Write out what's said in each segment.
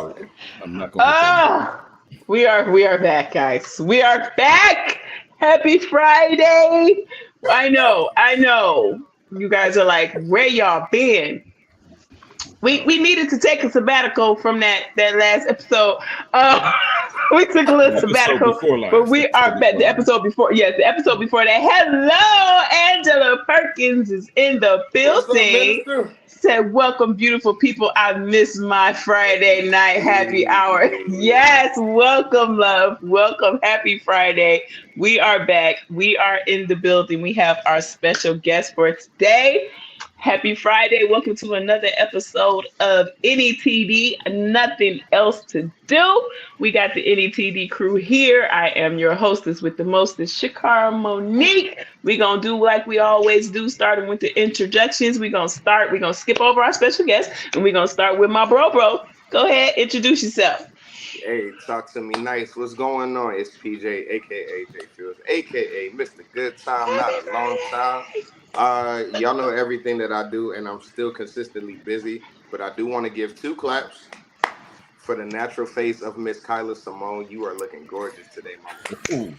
so I'm not going to pretend. We are back, guys. We are back. Happy Friday. I know. You guys are like, where y'all been? We needed to take a sabbatical from that last episode. We took a little sabbatical, but we are back. The episode before, yes, the episode before that. Hello, Angela Perkins is in the building. Said, welcome, beautiful people. I miss my Friday night happy hour. Yes, welcome, love. Welcome. Happy Friday. We are back. We are in the building. We have our special guest for today. Happy Friday. Welcome to another episode of NETD. Nothing else to do. We got the NETD crew here. I am your hostess with the mostest, Shakara Monique. We're going to do like we always do, starting with the introductions. We're going to skip over our special guest, and we're going to start with my bro. Go ahead, introduce yourself. Hey, talk to me nice. What's going on? It's PJ, a.k.a. J Fields, a.k.a. Mr. Good Time, not a long time. Y'all know everything that I do, and I'm still consistently busy, but I do want to give 2 claps for the natural face of Miss Kyla Simone. You are looking gorgeous today, mama. Ooh.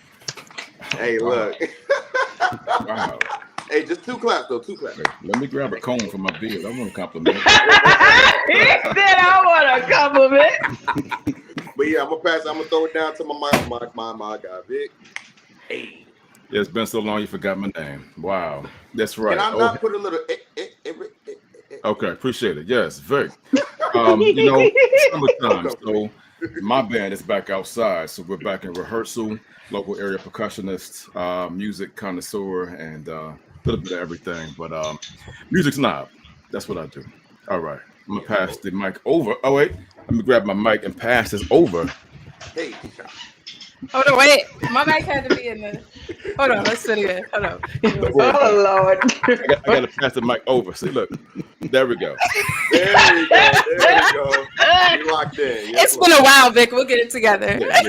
Hey, look. Wow. Hey, just 2 claps, though. 2 claps. Let me grab a comb for my beard. I want to compliment. He said, I want a compliment. But yeah, I'm gonna throw it down to my guy, Vic. Hey. Yeah, it's been so long you forgot my name. Wow. That's right. Can I not put a little Okay, appreciate it. Yes, Vic. Summertime. So my band is back outside. So we're back in rehearsal, local area percussionist, music connoisseur, and a little bit of everything. But music snob. That's what I do. All right. I'm gonna pass the mic over. Oh wait, let me grab my mic and pass this over. Hey, hold on, wait. My mic had to be in the. Hold on, let's sit again. Hold on. Oh Lord. I got to pass the mic over. See, look. There we go. There we go. You locked in. It's been a while, Vic. We'll get it together. Yeah.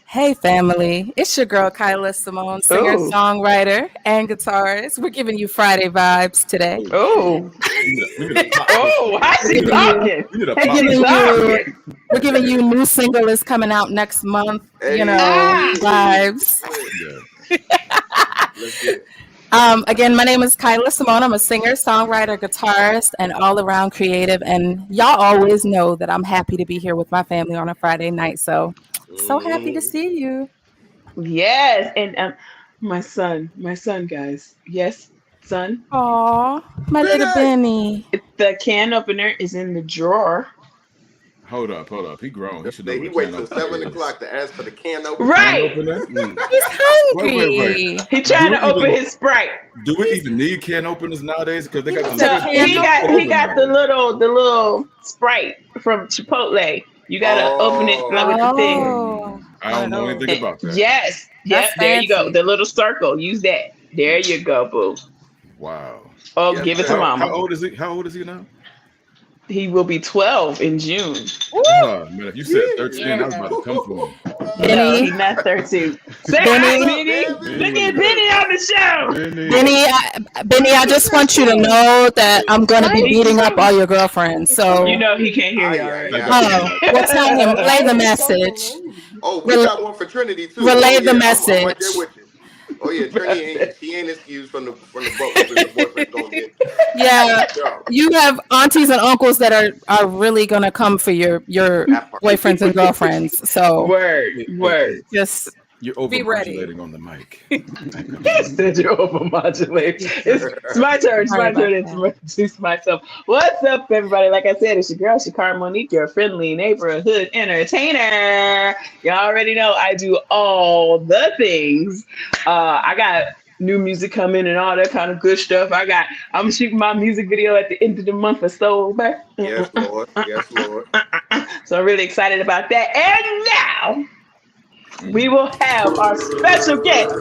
Hey, family. It's your girl, Kyla Simone, singer, songwriter, and guitarist. We're giving you Friday vibes today. Oh, how's she talking? We're giving you new single is coming out next month. Hey. Vibes. Again, my name is Kyla Simone. I'm a singer, songwriter, guitarist, and all-around creative. And y'all always know that I'm happy to be here with my family on a Friday night. So happy to see you. Yes, and my son, guys. Yes, son. Aw, my little Benny. The can opener is in the drawer. Hold up. He grown. He waits till 7 o'clock to ask for the can opener. Right. He's hungry. Wait. He's trying to open his Sprite. Do we even need can openers nowadays? Because they got he got the little Sprite from Chipotle. You gotta open it with the thing. I don't know anything about that. Yes. Yep. There you go. The little circle. Use that. There you go, boo. Wow. Oh, give it to mama. How old is he now? He will be 12 in June. Oh, man, if you said 13, I was about to come for him. No, he's not 13. Say hi, Benny. Look at Benny on the show. Benny, I just want you to know that I'm going to be beating up all your girlfriends. So you know he can't hear you. Right? Well, tell him, relay the message. Oh, we got one for Trinity too. Relay the message. I'm right there with you. Oh yeah, Trinity she ain't excused from the boyfriend gonna get. Yeah, you have aunties and uncles that are really gonna come for your boyfriends and girlfriends. So word. Just you're overmodulating on the mic. Said you're overmodulating. It's my turn. To introduce myself. What's up, everybody? Like I said, it's your girl, Shakara Monique, your friendly neighborhood entertainer. Y'all already know I do all the things. I got new music coming and all that kind of good stuff. I'm shooting my music video at the end of the month for Sober. Yes, Lord. So I'm really excited about that. And now we will have our special guest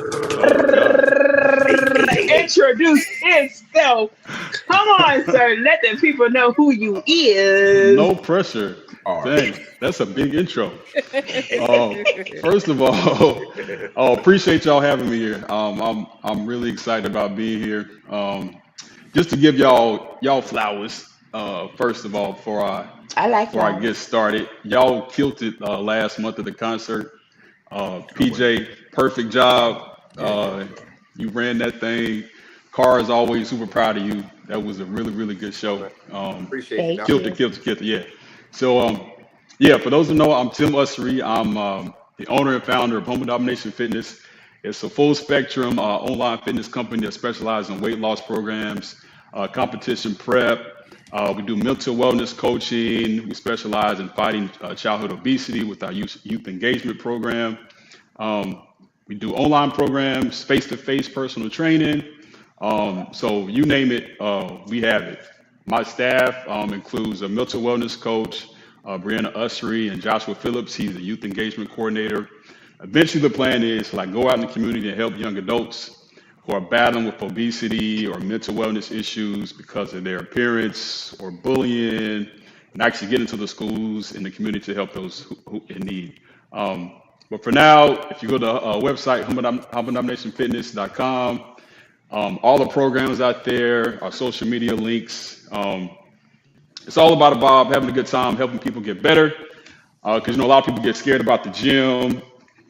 introduce himself. Come on, sir. Let the people know who you is. No pressure. Dang, that's a big intro. First of all, appreciate y'all having me here. I'm really excited about being here. Just to give y'all flowers. First of all, before I I like before I y'all. get started. Y'all killed it last month at the concert. Oh well, PJ, perfect job. yeah, yeah. You ran that thing. Car is always super proud of you. That was a really, really good show. Appreciate you, Thank Doc. Killed it, you. killed it, killed it. Yeah. So, yeah, for those who know, I'm Tim Ussery. I'm the owner and founder of Home Domination Fitness. It's a full spectrum online fitness company that specializes in weight loss programs, competition prep. We do mental wellness coaching. We specialize in fighting childhood obesity with our youth engagement program. Um, we do online programs, face-to-face personal training. So you name it, we have it. My staff includes a mental wellness coach, Brianna Ussery and Joshua Phillips. He's a youth engagement coordinator. Eventually, the plan is to like go out in the community and help young adults who are battling with obesity or mental wellness issues because of their appearance or bullying, and actually get into the schools in the community to help those who in need. But for now, if you go to our website, humble.fitness.com, all the programs out there, our social media links. It's all about Bob having a good time, helping people get better. Because you know a lot of people get scared about the gym.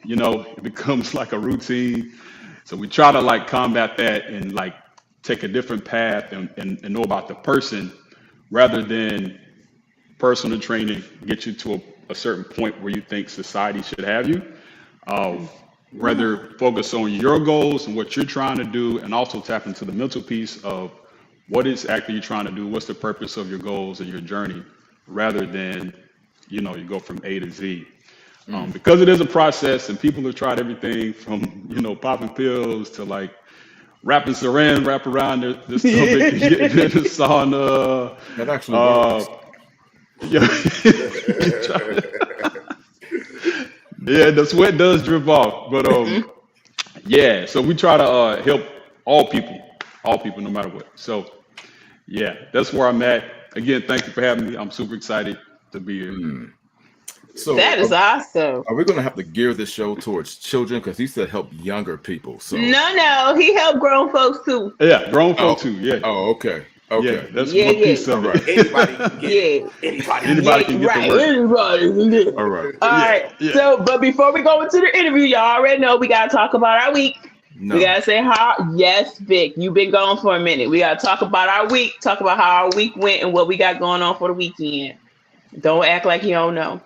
You know, it becomes like a routine. So we try to like combat that and like take a different path and know about the person rather than personal training get you to a certain point where you think society should have you. Uh, Rather focus on your goals and what you're trying to do, and also tap into the mental piece of what is actually you're trying to do, what's the purpose of your goals and your journey, rather than you go from A to Z. Mm. Because it is a process, and people have tried everything from popping pills to like wrapping saran wrap around their stomach and getting in the sauna. That actually Uh, works. yeah, yeah, the sweat does drip off, but Mhm. yeah, so we try to help all people, no matter what. So yeah, that's where I'm at. Again, thank you for having me. I'm super excited to be here. Mm. So, That is awesome. are we going to have to gear this show towards children? Because he said help younger people. So, No, no, he helped grown folks too. Yeah, grown folk oh, too. Yeah, oh, okay, yeah, okay, that's Yeah, one yeah, piece all of right, it. Anybody can get it. yeah, Anybody can Anybody get yeah. can get the Right. work. Everybody can do it. all right. All Yeah, right. yeah. So, but before we go into the interview, y'all already know we gotta talk about our week. We No, gotta say how. Yes, Vic, you've been gone for a minute. We gotta talk about our week. Talk about how our week went and what we got going on for the weekend. Don't act like you don't know.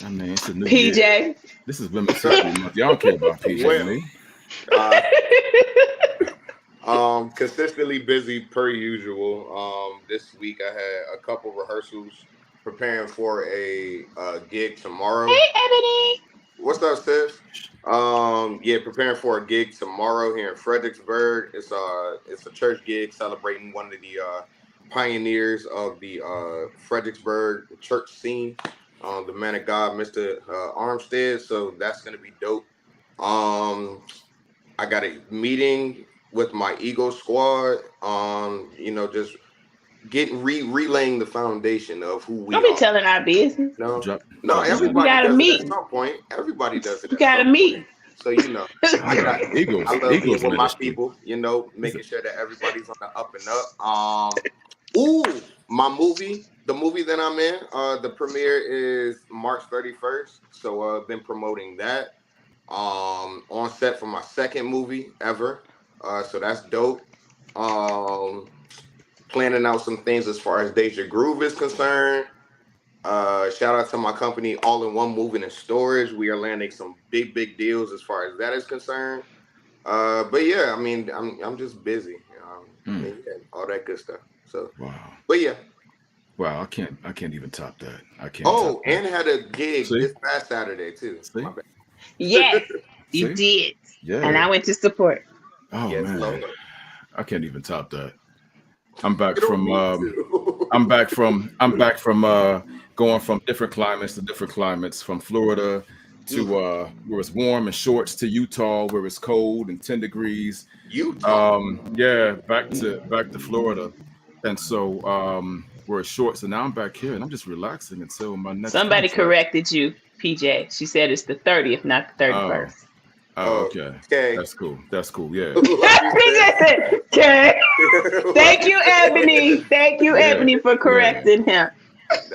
I mean it's a new year. PJ. This is Women's History Month. Y'all don't care about PJ and well. me. Uh, consistently busy per usual. This week I had a couple rehearsals preparing for a gig tomorrow. Hey, Ebony. What's up, sis? Yeah, preparing for a gig tomorrow here in Fredericksburg. It's a church gig celebrating one of the pioneers of the Fredericksburg church scene. The man of God, Mr. Armstead. So that's gonna be dope. Um, I got a meeting with my Eagle squad. Just getting relaying the foundation of who Don't we be are. telling our business. No, Drop, no, drop the We name. everybody got a does it at meeting. some point. Everybody does it We at got a some point. meeting. So I Yeah, got Eagles, I love being Eagles with my ministry. people. Is it? Making sure that everybody's on the up and up. Ooh, my movie, the movie that I'm in, the premiere is March 31st. So been promoting that. On set for my second movie ever. So that's dope. Um, Planning out some things as far as Deja Groove is concerned. Shout out to my company, All in One Moving and Storage. We are landing some big deals as far as that is concerned. But yeah, I mean, I'm just busy. Mm. Yeah, all that good stuff. So, Wow, but yeah. wow. I can't even top that. I can't top Oh, that. and had a gig See, this past Saturday too. My see, bad. Yes, you see. did. And Yeah. I went to support. Oh Yes, man, Lord. I can't even top that. I'm back You don't from need to. going from different climates to different climates, from Florida to Mm, where it's warm and shorts to Utah where it's cold and 10 degrees. Utah. Yeah, back to Florida. And so we're shorts, and now I'm back here and I'm just relaxing until my next Somebody contract. corrected you, PJ. She said it's the 30th, not the Oh, 31st. Oh, okay. Okay. That's cool. That's cool. Yeah. Okay. Thank you, Ebony. Thank you, Yeah. Ebony, for correcting him.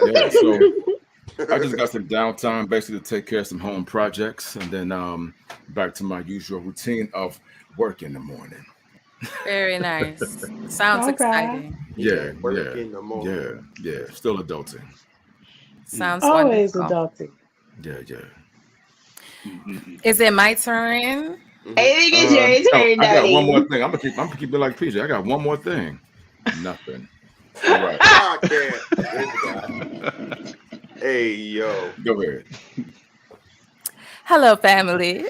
Yeah. So I just got some downtime basically to take care of some home projects and then back to my usual routine of work in the morning. Very nice. Sounds All right. exciting. Yeah, Work yeah, in the yeah, morning. yeah. Still adulting. Sounds Always wonderful. adulting. Yeah, yeah. Is it my turn? I think it's your No, turn, I got one more darling. thing. I'm gonna keep it like PJ. I got one more thing. Nothing. All right. I can't. This guy. Hey, yo. Go ahead. Hello, family.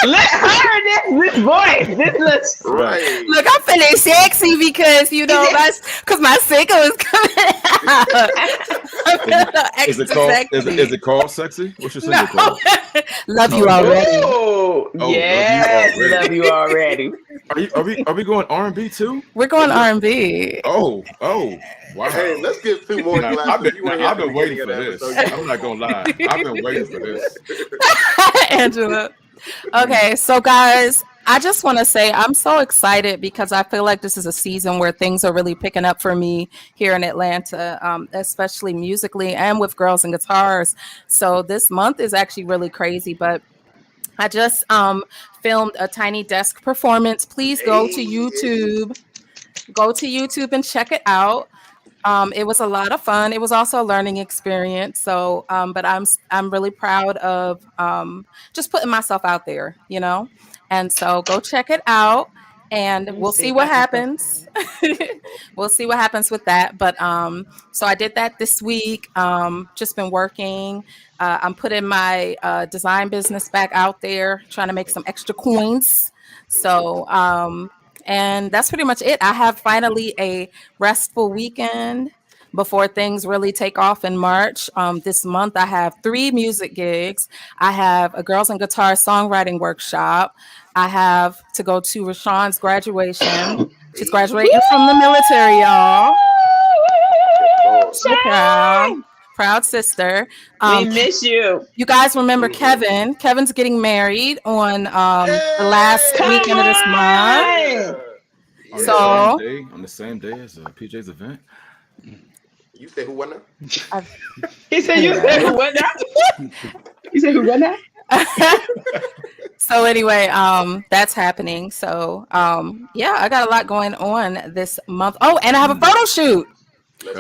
Let her this voice. This looks Right. Look, I'm feeling sexy because that's because my single is coming out. I'm feeling Is extra it called? sexy. Is it called sexy? What's your single No, called? love you Oh, already. Oh, Oh, yes, love love you you already. Are we going R&B too? We're going R&B. Oh, wow. Hey, let's get 2 more Now, glasses. You weren't here I've at the been waiting beginning for of the this. episode. I'm not gonna lie. I've been waiting for this. Angela. Okay, so guys, I just want to say I'm so excited because I feel like this is a season where things are really picking up for me here in Atlanta, especially musically and with Girls and Guitars. So this month is actually really crazy, but I just filmed a Tiny Desk performance. Please go to Hey. YouTube. Go to YouTube and check it out. It was a lot of fun. It was also a learning experience. So, but I'm really proud of just putting myself out there, And so go check it out, and Let me we'll see see if what I can find happens. We'll see what happens with that. But so I did that this week. Just been working. I'm putting my design business back out there, trying to make some extra coins. So and that's pretty much it. I have finally a restful weekend before things really take off in March. This month, I have 3 music gigs. I have a girls and guitar songwriting workshop. I have to go to Rashawn's graduation. She's graduating from the military, y'all. So proud. Shine. Proud sister. We miss you. You guys remember Kevin? Kevin's getting married on the last Come weekend of this month. on. On the So- same day, on the same day as PJ's event. You say who won that? He said, "You said who what now?" You said who what now? So anyway, that's happening. So yeah, I got a lot going on this month. Oh, and I have a photo shoot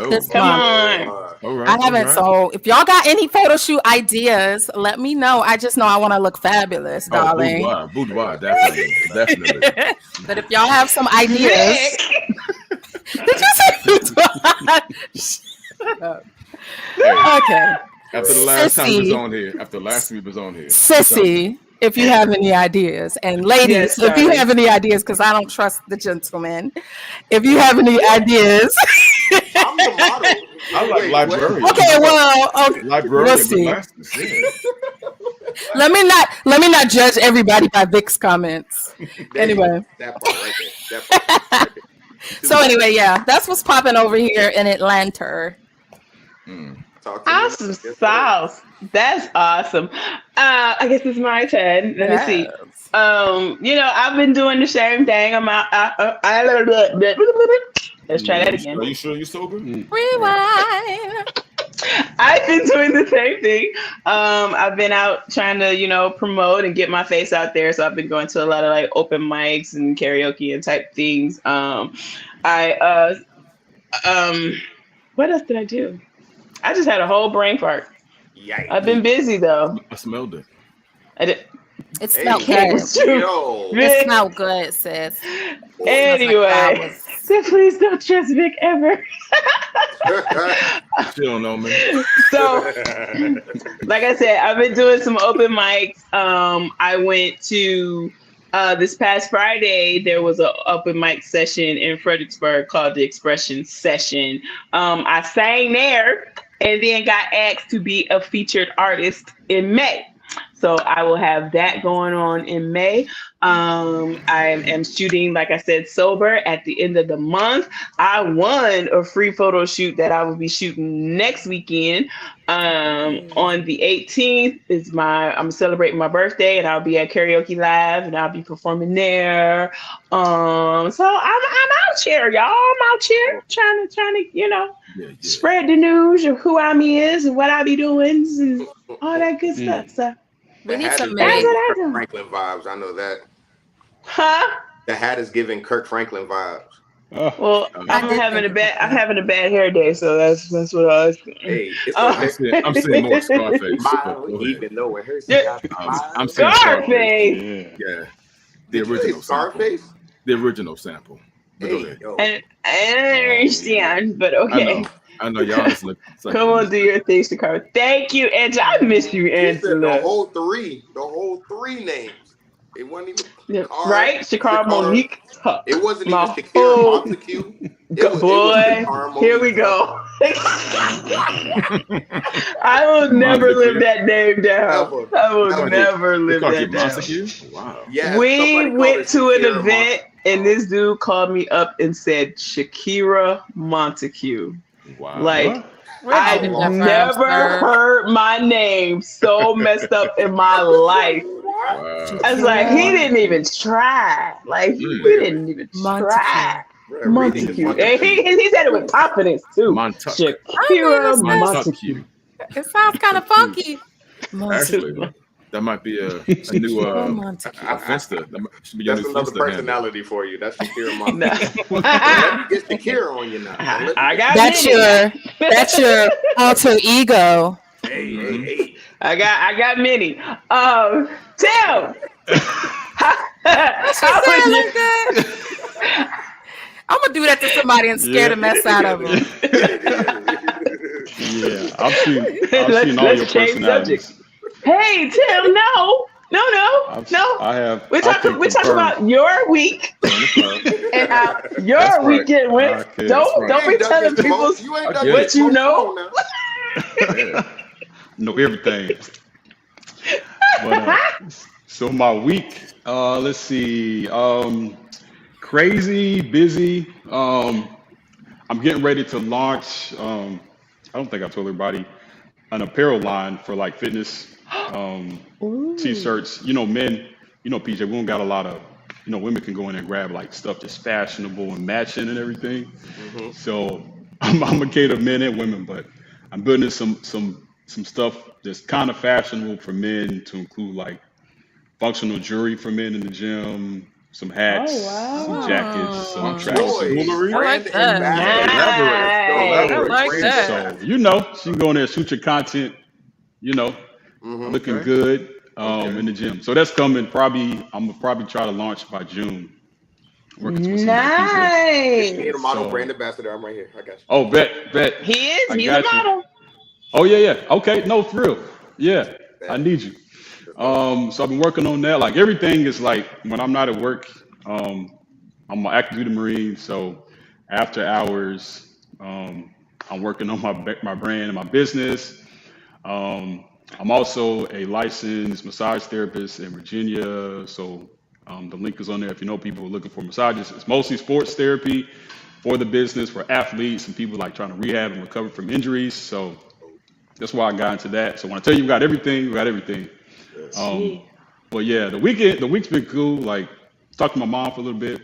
this Come month. on. All right. I haven't. all right. So if y'all got any photo shoot ideas, let me know. I just know I want to look fabulous, Oh, darling. boudoir, definitely, definitely. But if y'all have some ideas, did you say boudoir? Shut up. Okay. After the last time he was Sissy. on here, after last week was on here. Sissy, if you have any ideas, and ladies, Yes, if you darling. have any ideas, because I don't trust the gentlemen, if you have any ideas, I'm the model. I like Wait, librarian. what? okay, well, okay, Librarian we'll with see. glasses. Yeah. Let me not judge everybody by Vic's comments. Anyway, That part right there. That part right there. so anyway, yeah, that's what's popping over here in Atlanta. Talk to me. Awesome Yes, sauce. That's awesome. I guess it's my turn. Let me see. Yes. I've been doing the same thing. Let's try that again. Are you sure you're sober? Rewind. I've been doing the same thing. I've been out trying to, promote and get my face out there. So I've been going to a lot of like open mics and karaoke and type things. What else did I do? I just had a whole brain fart. Yikes. I've been busy though. I smelled it. I did. It Hey, smelled That good. was true. Yo. It smelled good, sis. Anyway, so please don't trust Vic ever. She don't know me. So, like I said, I've been doing some open mics. I went to this past Friday. There was an open mic session in Fredericksburg called the Expression Session. I sang there and then got asked to be a featured artist in May. So I will have that going on in May. I am shooting, like I said, sober at the end of the month. I won a free photo shoot that I will be shooting next weekend. On the 18th is I'm celebrating my birthday, and I'll be at Karaoke Live, and I'll be performing there. So I'm out here, y'all. I'm out here trying to Yeah, yeah. spread the news of who I is and what I be doing and all that good stuff. So We The need hat some is that's May. giving what I Kirk do. Franklin vibes. I know that. Huh? The hat is giving Kirk Franklin vibes. Well, I I'm did having think a bad about I'm that. having a bad hair day, so that's what I was doing. Hey, it's Uh, okay. I'm seeing more Scarface, but Smile, go ahead. even though it hurts, you yeah, got to I'm smile. seeing Scarface. Scarface. Yeah. Yeah, the Did you say original sample. Scarface? The original sample. But go Hey, ahead. yo. And I don't Oh yeah. understand, but I know. okay. I know y'all listen to something Come in on, this. do your thing, Chicago. Thank you, Angela. I miss you, She said Angela. the whole three names. It wasn't even Yeah, Car, right? Chicago Shakar. Monique. Huh. It wasn't even My Shakira whole Montague. It was boy. Shakar Here we Monique Tucker. go. I will never live Montague. that name down. Ever. I will They Ever. never live call you that down. Montague? Wow. Yes, We somebody called her went to an Shakira event Montague. and this dude called me up and said Shakira Montague. Wow. Like, What? We're How I've leaving that long? from, never sir. heard my name so messed up in my life. Wow. I was like, he Shakira didn't even try. Like, he Mm. Clearly. didn't even Montague. try. Bruh, reading is Montague. And Montague. he said it with confidence too. Montuck. I mean, Shakira it's Montague. Montuck. it sounds kind of funky. Actually, Montague. that might be a new Shakira Montague. Finsta. That should be your That's new another Finsta handle. personality for you. That's Shakira No. Montague. Don't let me get Shakira on you now. Don't let me I get got That's many. that's your alter ego. Hey, Mhm. hey. I got many. Tim, Why she how say was it your like that? I'm gonna do that to somebody and scare Yeah. the mess out of them. Yeah. I've seen let's all your change subject. personalities. Hey Tim, no. I have We're I can talking confirm. about your week Confirm. and how That's your right. weekend went. Okay. That's Don't right. be telling people You ain't I ducking get what it. you smoke. Come know. on now. Yeah. Know everything. But so my week, let's see. Crazy, busy. I'm getting ready to launch. I don't think I told everybody an apparel line for like fitness Ooh. t-shirts. Men. PJ. We don't got a lot of. Women can go in and grab like stuff that's fashionable and matching and everything. Mm-hmm. So I'm gonna cater men and women, but I'm building some stuff that's kind of fashionable for men to include like functional jewelry for men in the gym, some hats, some jackets, some Functional Oh, tracksuits. jewelry. I like Brand that. ambassador. Elaborate. Let's go. I Elaborate. like Brand that. So ambassador. you can go in there, shoot your content, you know, Mm-hmm. looking Okay. good Okay. in the gym. So that's coming. I'm gonna probably try to launch by June. Working with some other people. Just me and a Nice. model brand So ambassador. I'm right here. I got you. oh, bet, He is. I He's a got you. model. Oh yeah. Okay, no, for real. Yeah, I Bet. need you. Let's go. So I've been working on that. Like everything is like when I'm not at work, um, I'm an active duty Marine. So after hours, I'm working on my brand and my business. Um, I'm also a licensed massage therapist in Virginia. So the link is on there if you know people who are looking for massages. It's mostly sports therapy for the business, for athletes and people like trying to rehab and recover from injuries. So that's why I got into that. So when I tell you we got everything. Yes. Um, Gee. but yeah, the week's been cool. Like talked to my mom for a little bit.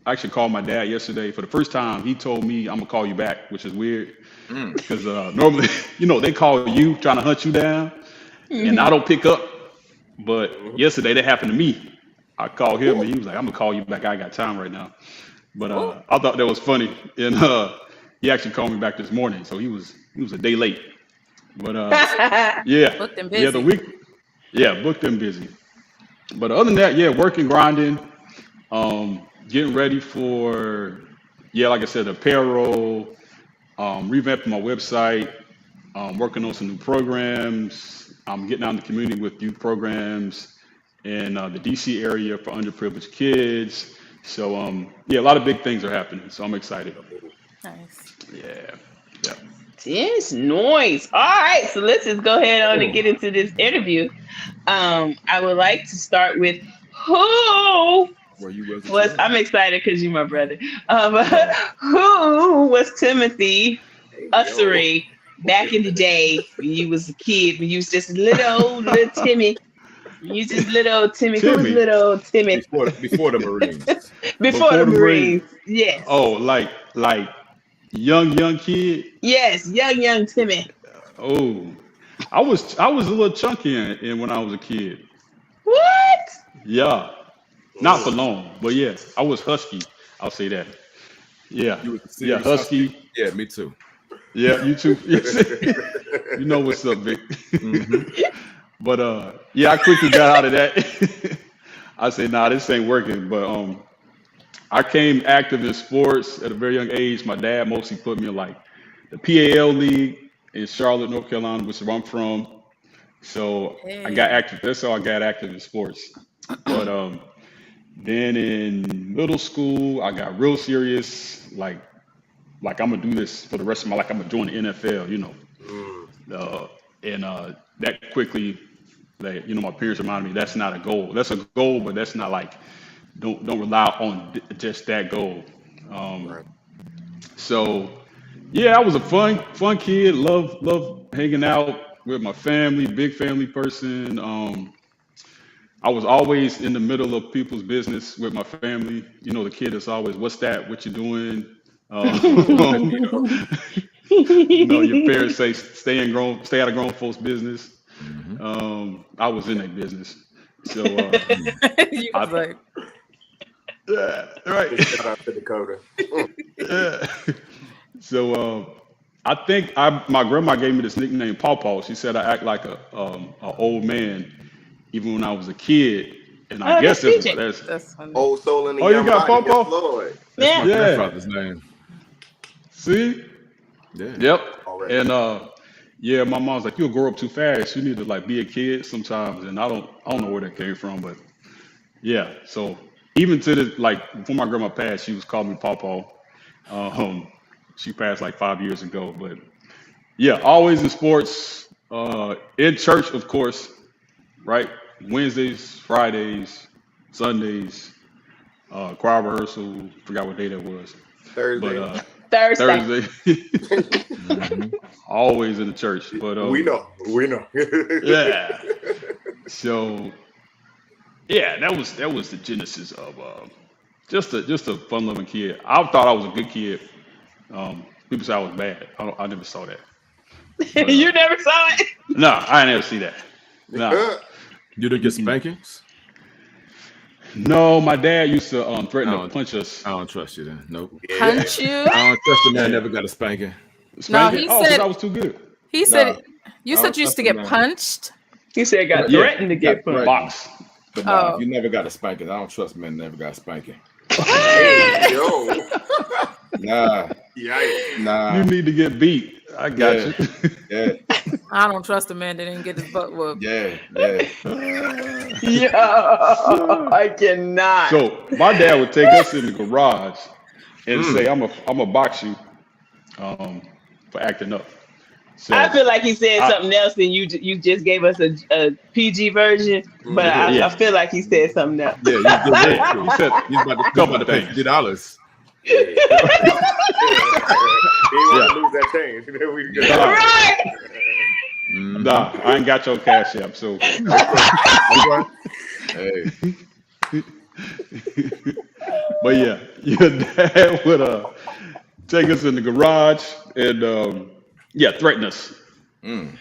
I actually called my dad yesterday for the first time. He told me I'm gonna call you back, which is weird Mm. because normally, they call you trying to hunt you down, and I Mhm. don't pick up. But Mm-hmm. yesterday that happened to me. I called him Ooh. and he was like, "I'm gonna call you back. I ain't got time right now." But Oh, I thought that was funny, and he actually called me back this morning, so he was a day late. But yeah, booked and yeah, the busy. week, yeah, booked and busy. But other than that, yeah, working, grinding, getting ready for, yeah, like I said, apparel, revamping my website, working on some new programs. I'm getting out in the community with youth programs in the DC area for underprivileged kids. So yeah, a lot of big things are happening. So I'm excited. Nice. Yeah, yeah. This noise. All right, so let's just go ahead on and Oh. get into this interview. I would like to start with who Where you was a was. child. I'm excited because you my brother. Oh, Who was Timothy Hey, yo. Ussery back in the day when you was a kid, when you was just little Timmy? When you just little Timmy. Who was Timmy. little Timmy before the Marines. before Before the the break. Marines? Yes. Oh, like young kid. Yes, young Timmy. Oh, I was a little chunky in when I was a kid. What? Yeah, not for Mm. long, but yeah, I was husky. I'll say that. Yeah, You was a yeah, serious husky. husky. Yeah, me too. Yeah, you too. You know what's up, Vic. Hmm. But yeah, I quickly got out of that. I said, nah, this ain't working. But I came active in sports at a very young age. My dad mostly put me in like the PAL league in Charlotte, North Carolina, which is where I'm from. So I got Hey. active. That's how I got active in sports. But then in middle school, I got real serious. Like I'm gonna do this for the rest of my life. I'm gonna join the NFL. Mm. Uh, and that quickly, like, my parents reminded me that's not a goal. That's a goal, but that's not like don't rely on just that goal. Um, Right. so yeah, I was a fun kid. Love hanging out with my family. Big family person. I was always in the middle of people's business with my family. The kid that's always, what's that? What you doing? You know. Your parents say stay out of grown folks' business. Hmm. I was in that business. So Mm. You was I like, yeah, right. Shout out to Dakota. Yeah. So I think my grandma gave me this nickname, Paw Paw. She said I act like a old man even when I was a kid, and I Oh, guess that's PJ. that's. that's funny. Old soul in a Oh, you young got body. Paw Yes, Paw? Lord. That's my Yeah. Yeah. grandfather's name. See? Yeah. Yep. Already. And yeah, my mom's like, you'll grow up too fast. You need to like be a kid sometimes. And I don't know where that came from, but yeah. So even to the like before my grandma passed, she was calling me Paw Paw. Um, she passed like 5 years ago, but yeah, always in sports. In church, of course, right? Wednesdays, Fridays, Sundays, choir rehearsal. Forgot what day that was, but Thursday. Thursday. Thursday. Hmm. Always in the church. But We know. We know. yeah. So yeah, that was the genesis of just a fun loving kid. I thought I was a good kid. People say I was bad. I never saw that. But You never saw it. no, I never see that. No. You didn't get spankings? No, my dad used to I threaten to don't. punch us. I don't trust you then. Nope. Yeah. Punch you? I don't trust the man. Yeah. Never got a spanking. No, Spanking? he Oh, because I said was too good. he Nah, said you I said don't you used trust to the get man. punched. He said got Yeah. threatened to Got get punched. threatened, Box. but nah, Oh, you never got a spanking. I don't trust men. Never got a spanking. Hey, what? yo. Nah, Yikes. You nah. need to get beat. I got Yeah, you. yeah, I don't trust a man that didn't get his butt whooped. yeah. Yeah, So I cannot. my dad would take us in the garage and say, Mm. I'm a box you um, for acting up. I So feel like he said I something else, and you just gave us a PG version, but Mm-hmm. I yeah, feel like he said something else. Yeah, you was getting ready yeah. He to. said a He's couple about to of pay things. $50. Hey. He ain't want Yeah. to lose that change. There we go. Yeah. Nah, Right. Mm-hmm. nah, I ain't got your cash app. So Okay. Okay. Hey. but yeah, your dad would take us in the garage and yeah, threaten us. Mm.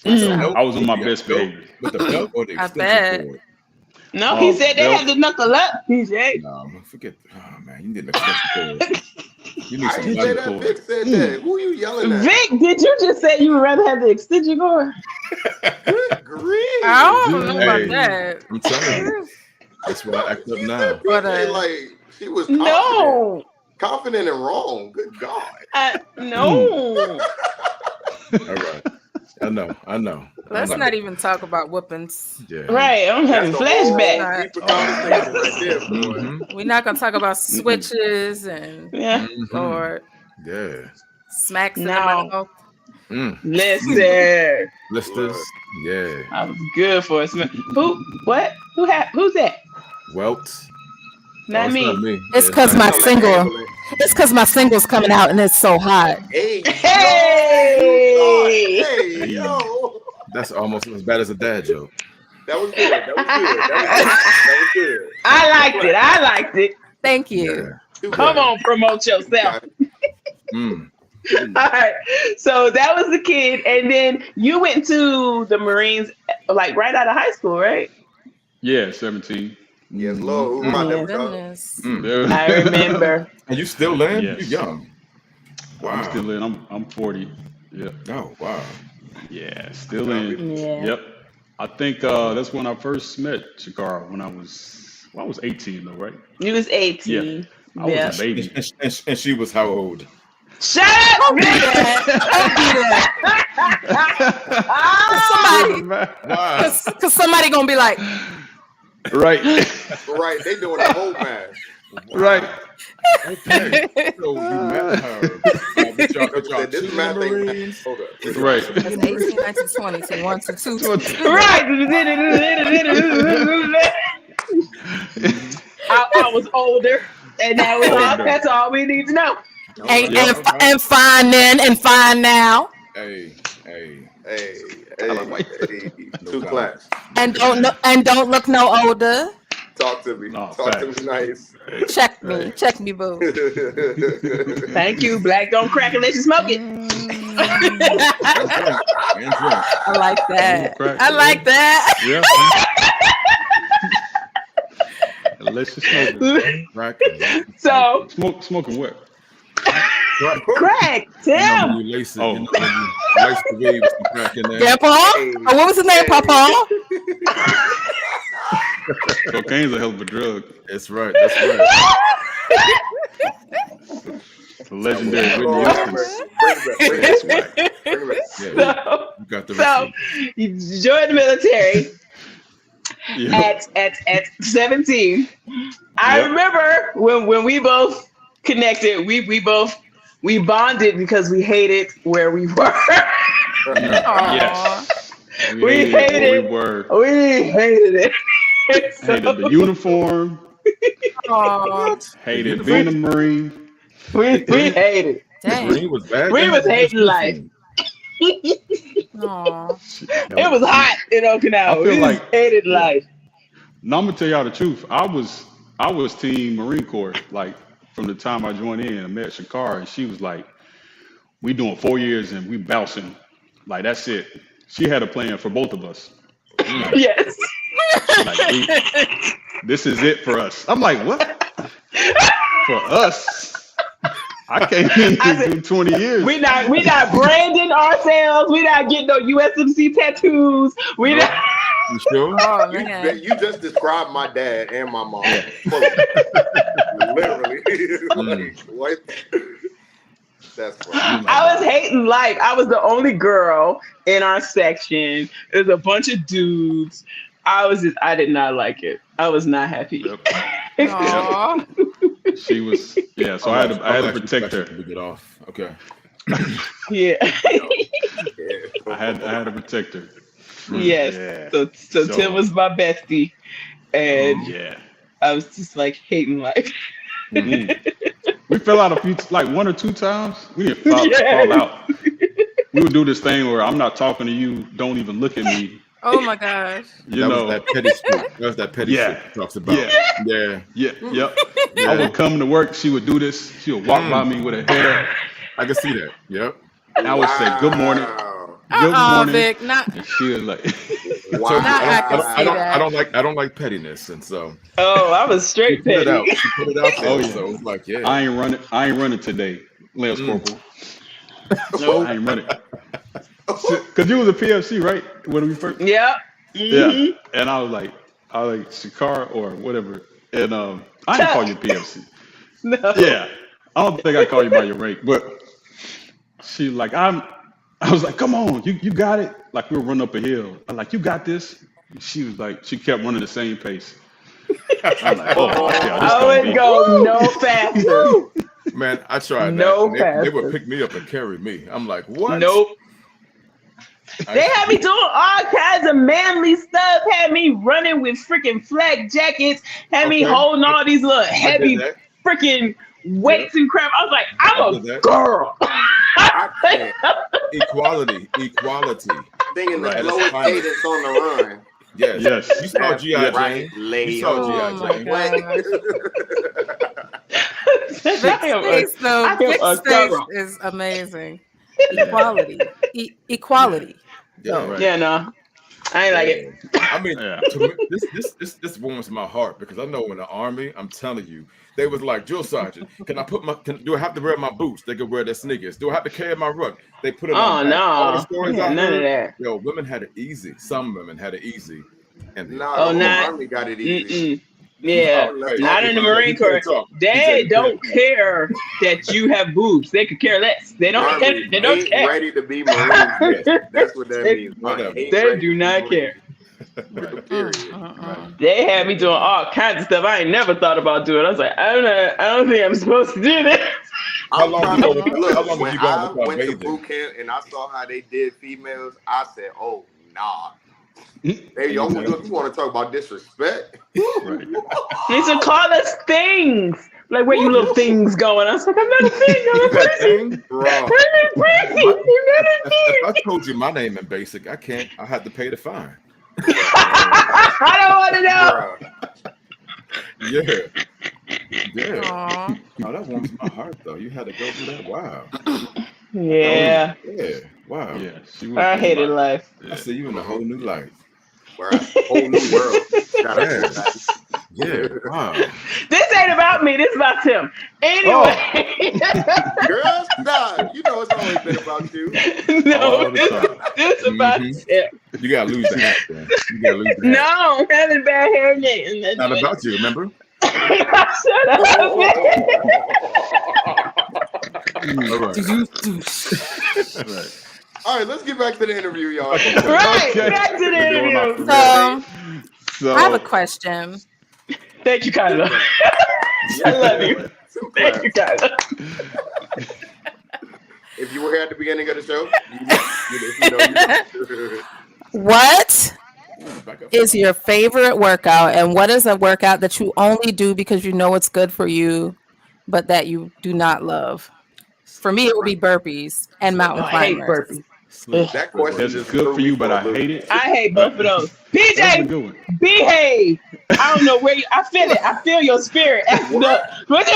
With That the Mm. belt? I was on With my the best belt? behavior. With the belt or the I extension bet. cord? No, he said they Belt. had to knuckle up, PJ. Nah, forget. Oh man, you need an extension cord. You need I some didn't say Extension money. that. cord. Vic said that. Who you yelling at? Vic, did you just say you would rather have the extension cord? Good grief. I don't know about Hey, that. I'm telling you. That's why I act up You said now. But PJ like she was confident. No, Confident and wrong. Good God. no. All right. I know. let's not even talk about whoopings. Yeah. Right, I'm having That's a flashbacks. whole Not. deeper conversation right there, boy. Mm-hmm. We're not gonna talk about Mm-mm. switches and Yeah, Mm-hmm. or Yeah. smacks in the no. mouth. Mm. Listen, Blisters. Yeah. I was good for a smell. Who? What? Who's that? Welt. Oh, Not it's not me. me. It's Yeah, it's cause not my On you. the single. ambulance. It's cause my single's coming out and it's so hot. Hey, yo, you thought, Hey! hey, Hey. yo. That's almost as bad as a dad joke. That was good. That was good. That was good. That was good. I liked it. I liked it. Thank you. Yeah. Two Come claps. on, promote yourself. Got it. Mm. All right. So that was the kid, and then you went to the Marines, like right out of high school, right? Yeah, 17. Yes, Lord. Who Mm. about Yeah. them, bro? Goodness. Mm. I remember. And you still in? Yes. You young. I'm Wow. still in. I'm 40. Yeah. Oh, wow. Yeah, still in. Yeah. Yep. I think that's when I first met Shakara when I was 18 though, right? You was 18. I was Yeah. a baby. And she was how old? Shut up! Don't do that. Don't do that. Somebody, Wow. cause somebody gonna be like, Right. Right. They doing the whole math. Right. Okay. So you met her. With y'all Said this two math ain't Marines. hold up. Right. that's 18, 19, 20. So 1, 2, 2. Right. I was older, and that was all. That's all we need to know. And fine then and fine now. Hey. Hey, like, hey, two claps. And don't look no older. Talk to me. No, Talk facts. to me nice. Check me, boo. Thank you. Black don't crack unless you smoke it. And drink. I like that. Crack, I like that. Yeah. Unless you smoking. Crack. So Smoking what? crack, You know Tim. when you lace it. Oh. You know when you lace the weed with some crack in there. Grandpa? Hey. Oh, what was his name, Hey. Papa? Cocaine's a hell of a drug. That's right. That's right. The legendary Whitney Lord have Houston. mercy. Bring it back. Bring it back. Yeah. So, You got the so receipt. you joined the military Yeah. at 17. I Yep. remember when we both connected, we bonded because we hated where we were. Yes. We hated- We were. We hated it. So, Hated the uniform. Aw, Hated being a Marine. we hated. dang. Green was bad. We was hating life. Aw. It was hot in Okinawa. I feel We just like- hated life. Now I'm gonna tell y'all the truth. I was Team Marine Corps. Like from the time I joined in, I met Shakara, and she was like, "We doing 4 years and we bouncing. Like that's it." She had a plan for both of us. Yes. Like, this is it for us. I'm like, what? For us? I came in I to said, do 20 years. We not branding ourselves. We not getting no USMC tattoos. We No. not. You sure? Oh, man. You just described my dad and my mom. Fully. Literally. Like, what? That's funny. I was hating life. I was the only girl in our section. There's a bunch of dudes. I did not like it. I was not happy. Yep. Aw. She was, yeah. So I had to protect her. We get off. Okay. Yeah. Yeah. I had to protect her. Yes. Yeah. So Tim was my bestie, and Yeah. I was just like hating life. Mhm. We fell out a few, like 1 or 2 times. We didn't fall Yes. out. We would do this thing where I'm not talking to you. Don't even look at me. Oh my gosh. You That know. was that petty shit. That was that petty Yeah. shit he talks about. Yeah. Yeah. Yeah. Yep. Yeah. I would come to work. She would do this. She would walk by me with her head up. I can see that. Yep. And I would say, "Good morning." Wow. Good morning. Vic, not. And she was like, Wow. So I can see that. I don't like pettiness, and so Oh, I was she straight put it petty. out. She put it out there. Oh, yeah. So it's like, yeah. I ain't running today, Lance Corporal. Nope. I ain't running. Cause you was a PFC, right? When we first, Yep. yeah. Mhm. And I was like Shakar or whatever. And I didn't call you PFC. No. Yeah. I don't think I called you by your rank, but she like, I was like, come on, you got it. Like we were running up a hill. I'm like, you got this. And she was like, she kept running the same pace. I'm like, oh, yeah, this I gonna wouldn't be. go no faster. Man, I tried No that. And they faster. would pick me up and carry me. I'm like, what? Nope. They had me doing all kinds of manly stuff. Had me running with freaking flak jackets. Had me Okay, holding all these little I did heavy that. freaking Yeah, weights and crap. I was like, I I'm did a that. girl. I can't. Equality. Singing the Right. At its slowest finest. cadence on the run. Yes. Yes. You saw That's G.I. right, Jane. You lay saw on. Oh G.I. my Jane. gosh. I Fixed am face though. I am a Fixed face girl. is amazing. Yeah. Equality. Equality. Yeah. Right. Yeah, no, I ain't like Yeah. it. I mean, Yeah. to me, this warms my heart because I know in the army, I'm telling you, they was like, drill sergeant, do I have to wear my boots? They could wear their sneakers. Do I have to carry my ruck? They put it on Oh back. All the no, stories yeah, I none of heard, that. yo, women had it easy. Some women had it easy. And the Nah, the Oh, whole not. army got it easy. Yeah, Let's hey, not talk in the PJ, about it. you Marine Corps. can't talk. PJ, They you don't can't talk. care that you have boobs. They could care less. They don't care. Army They don't ain't care. ready to be Marines yet. That's what that they, means. Whatever. Ain't they ready do to be not care. Marines. Right. Period. Right. They had me doing all kinds of stuff I ain't never thought about doing. I was like, I don't think I'm supposed to do this. How I'm long trying you to go look. how long have When you gone I without went to bathing? boot camp and I saw how they did females, I said, "Oh nah." Hey, yo, Exactly. look, you want to talk about disrespect? Right. They should call us things. Like, where you little Yeah. things going? I was like, I'm not a thing. I'm You a got person. thing? Bro, I'm a person. My, I'm not a if I thing. told you my name in basic, I can't. I had to pay the fine. I don't want to know. bro. Yeah. Aw. Oh, that warms my heart though. You had to go through that. Wow. Yeah, Yeah. Wow. Yeah. She went I through a hated lot. life. I Yeah. see you in a whole new light. Bro, whole new world. Shout out to Yeah. that. Yeah. Wow. This ain't about me. This is about him. Anyway, Girl, stop. You know it's always been about you. no, All the time. this is about hmm him. You gotta lose the hat, then. You gotta lose the hat. No, I'm having bad hair days. That's Not what about you, remember? Shut up, man. All right. Right. All right, let's get back to the interview, y'all. Right, Okay. back to the We're going off interview. the So I have a So question. Thank you, Kyla. I love you. Thank you, Kyla. If you were here at the beginning of the show, you know. What Back up. is your favorite workout, and what is a workout that you only do because you know it's good for you, but that you do not love? For me, it would be burpees and Oh, mountain I hate climbers. burpees. Sleep. That question that's just good threw for me you, but a I loop. hate it. I hate both of those. That's a PJ, good one. behave. I don't know where you. I feel it. I feel your spirit. What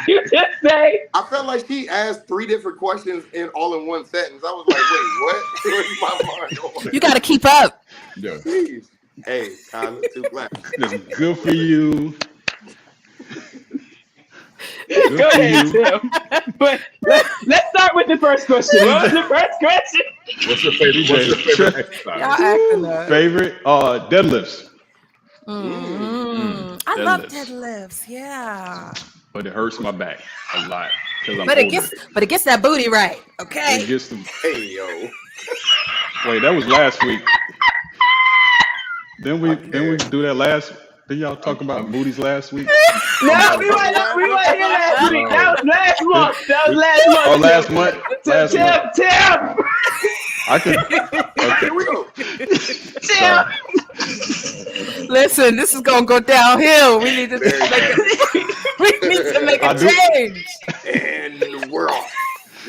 you just say? I felt like she asked 3 different questions all in one sentence. I was like, wait, what? Where's my mind going? You got to keep up. Yeah. Jeez. Hey, Tyler, 2 black. That's good for you. Good Go for ahead, you. Tim. But let's start with the first question. What was the first question? What's your favorite exercise? Y'all acting up. Favorite deadlifts, I love deadlifts, deadlifts. Yeah, but it hurts my back a lot because I'm but older. it gets that booty right. Okay. It gets the Hey, yo. wait. That was last week. Then we do that last. Did y'all talk about booties last week? No, we weren't here last week. That was last month. That was last month. Oh, last month. Last month. Tim. I could. Okay. Here we go. Tim. Listen, this is gonna go downhill. We need to There you make I a do. change. And we're off.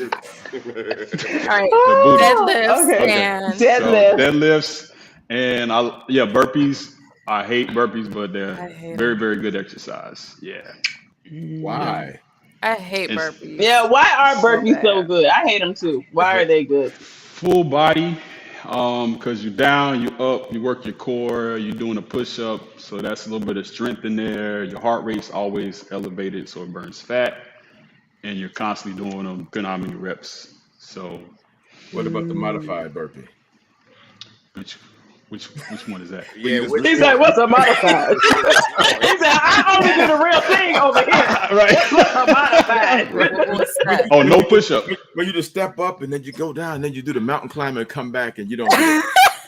All right, The booty. deadlifts Okay. and So Deadlift. deadlifts and burpees. I hate burpees, but I they're hate very, them. very good exercise. Yeah. Why? I hate It's- burpees. Yeah, why are burpees so bad. good? I hate them too. Why are they good? Full body, because you're down, you're up, you work your core, you're doing a push-up, so that's a little bit of strength in there. Your heart rate's always elevated, so it burns fat, and you're constantly doing them, good how many reps. So What about the modified burpee? which one is that? Yeah, He's like, what's a modified? He said, I only do the real thing over here. Right. What's a modified? What's that? Oh, no push-up. When you just step up and then you go down and then you do the mountain climb and come back and you don't get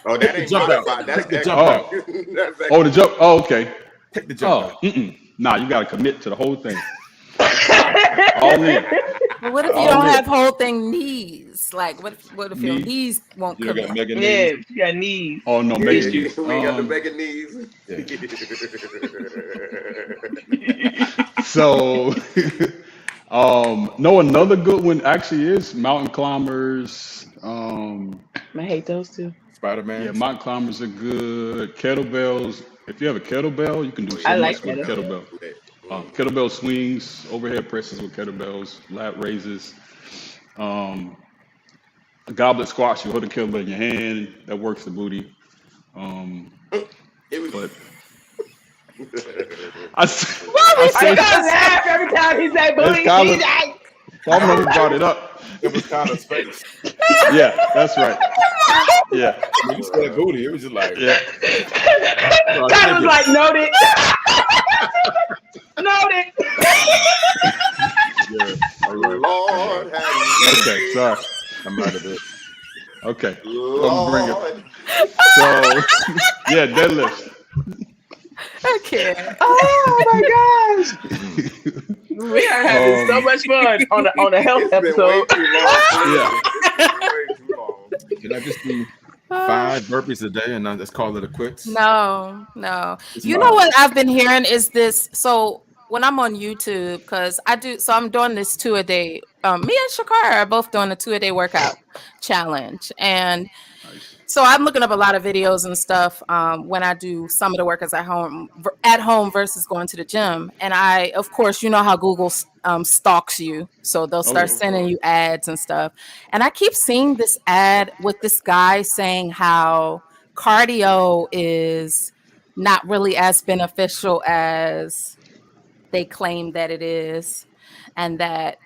Oh, that ain't Jump out. modified. That's Take the extra. jump out. That's Oh, the jump. Oh, okay. take the jump Oh, nah, you got to commit to the whole thing. All in. But what if I you don't don't know. have whole thing knees? Like, what if your Knee. knees won't You don't got connect? mega knees. Yeah, you got knees Oh no, mega Yeah, issues. knees. we ain't got the mega knees. Yeah. So, no, another good one actually is mountain climbers. I hate those two. Spider Yeah, Man. mountain climbers are good. Kettlebells. If you have a kettlebell, you can do Oh I so yeah, like much with a kettlebell. kettlebell. kettlebells lit. Kettlebell swings, overhead presses with kettlebells, lat raises. Um, a goblet squats, you hold a kettlebell in your hand, that works the booty. Um, It was. but I, s- Why I we say gonna laugh every time he say it's booty? kind He's of, like, I don't know who brought it up. It was kind of space. Yeah, that's right. Yeah, When you said booty, it was just like, yeah. no, I Tyler think was it. like, noted, noted. Yeah. All right. Lord have Okay, mercy. sorry. I'm out of it. Okay, I'm bring it. Lord. So, yeah, deadlifts. I can't. Oh my gosh, we are having so Um, much fun on a health It's been way episode. too long. yeah, It's been way too long. Can I just do 5 burpees a day and let's call it a quits? No. It's You know 5. what I've been hearing is this. So when I'm on YouTube, because I'm doing this 2 a day. Me and Shakara are both doing a 2 a day workout challenge, and nice. so I'm looking up a lot of videos and stuff when I do some of the workouts at home versus going to the gym. And of course, you know how Google stalks you, so they'll Oh start yeah. sending you ads and stuff. And I keep seeing this ad with this guy saying how cardio is not really as beneficial as they claim that it is, and that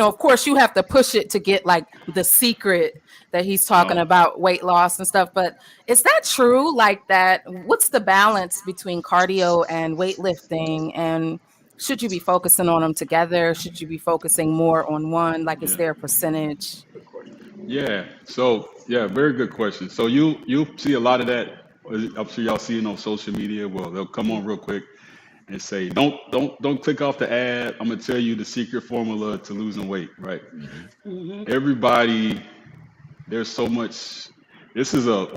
of course you have to push it to get like the secret that he's talking Oh about, weight loss and stuff. But is that true? Like that, what's the balance between cardio and weightlifting, and should you be focusing on them together? Should you be focusing more on one? Like, is yeah, there a percentage? Good question. yeah. So yeah, very good question. So you'll see a lot of that. I'm sure y'all see it on social media. Well, they'll come on real quick and say, don't click off the ad. I'm gonna tell you the secret formula to losing weight. Right? Mhm. Hmm. Everybody, there's so much. This is a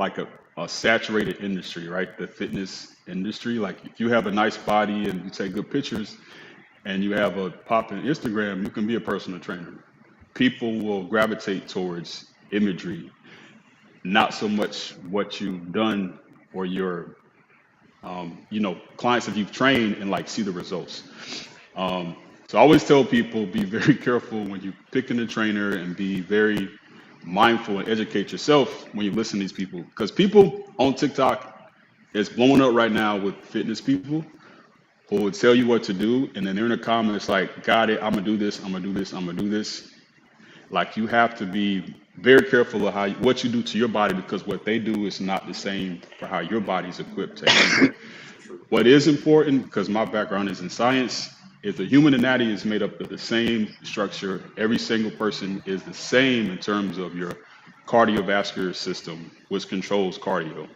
saturated industry, right? The fitness industry. Like if you have a nice body and you take good pictures and you have a pop in Instagram, you can be a personal trainer. People will gravitate towards imagery, not so much what you've done or your clients that you've trained and like see the results. So I always tell people be very careful when you picking a trainer and be very mindful and educate yourself when you listen to these people, because people on TikTok is blowing up right now with fitness people who will tell you what to do, and then they're in the comments like, got it, I'm gonna do this, I'm gonna do this, I'm gonna do this. Like you have to be very careful of what you do to your body, because what they do is not the same for how your body's equipped to handle. True. What is important, because my background is in science, is the human anatomy is made up of the same structure. Every single person is the same in terms of your cardiovascular system, which controls cardio.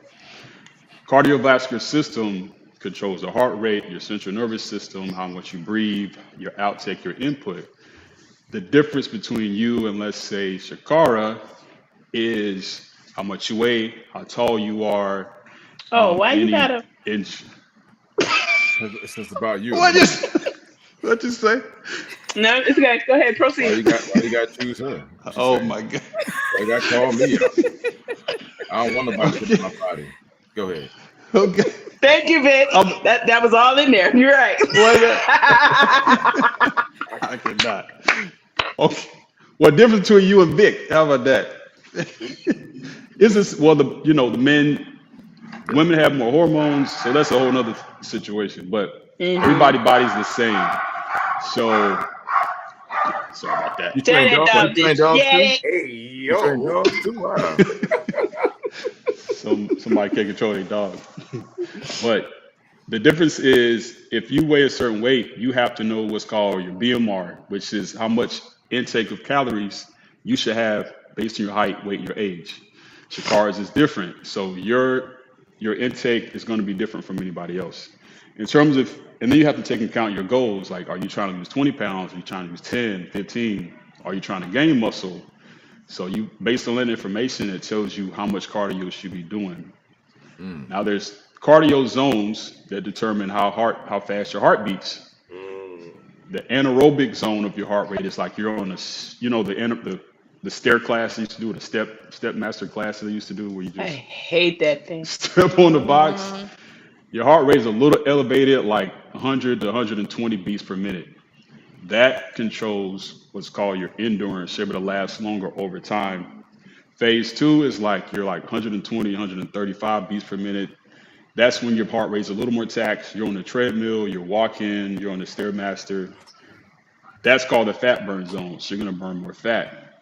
Cardiovascular system controls the heart rate, your central nervous system, how much you breathe, your outtake, your input. The difference between you and, let's say, Shakara is how much you weigh, how tall you are, Oh, why you any gotta? inch. It's just about you. What just what you say? No, it's okay. Go ahead, proceed. Why you got to choose her? What you Oh saying? my God. Why you got to call me out? I don't want nobody to Okay. put my body. Go ahead. Okay. Thank you, Vic. Um, That was all in there. You're right. what? I cannot. Okay. What difference between you and Vic? How about that? Is this the men, women have more hormones, so that's a whole nother situation. But Hmm. everybody's body's the same. So sorry about that. You Tell train that dogs? dog You train this. dogs Yeah. too? Hey You train yo. dogs too? Wow. Somebody can't control their dog. But the difference is if you weigh a certain weight, you have to know what's called your BMR, which is how much intake of calories you should have based on your height, weight, and your age. Shakara's is different. So your intake is going to be different from anybody else. In terms of, and then you have to take into account your goals. Like, are you trying to lose 20 pounds? Are you trying to lose 10, 15? Are you trying to gain muscle? So you, based on that information, it tells you how much cardio you should be doing. Mm. Now there's cardio zones that determine how fast your heart beats. Mm. The anaerobic zone of your heart rate is like you're on the stair class they used to do, the step master class they used to do, where you I just hate that thing. step on the box. Your heart rate is a little elevated, like 100 to 120 beats per minute. That controls what's called your endurance. You're able to last longer over time. Phase two is like you're like 120, 135 beats per minute. That's when your heart rate's a little more taxed. You're on the treadmill, you're walking, you're on the stairmaster. That's called the fat burn zone. So you're gonna burn more fat.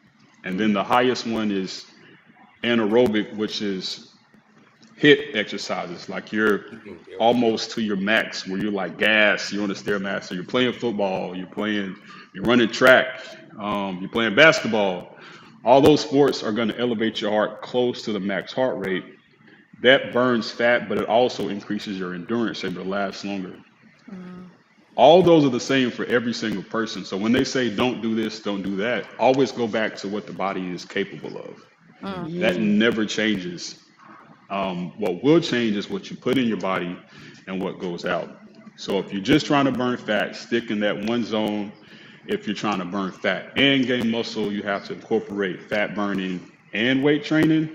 And then the highest one is anaerobic, which is hit exercises. Like you're Yep. almost to your max, where you're like gas. You're on the stairmaster. You're playing football. You're running track. You're playing basketball. All those sports are going to elevate your heart close to the max heart rate. That burns fat, but it also increases your endurance, able to last longer. All those are the same for every single person. So when they say don't do this, don't do that, always go back to what the body is capable of. That Mm. never changes. What will change is what you put in your body and what goes out. So if you're just trying to burn fat, stick in that one zone. If you're trying to burn fat and gain muscle, you have to incorporate fat burning and weight training.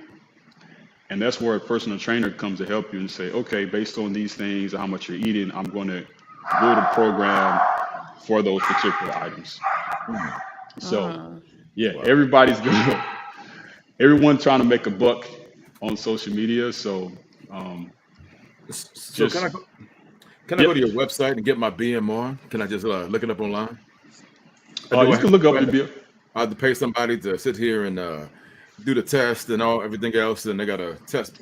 And that's where a personal trainer comes to help you and say, okay, based on these things, how much you're eating, I'm going to build a program for those particular items. Mm. So yeah, Wow. everyone's trying to make a buck on social media. So So just, can I yep. go to your website and get my BMR? Can I just look it up online? Or do You can look do up the bill. I have to pay somebody to sit here and do the test and everything else, and they got to test,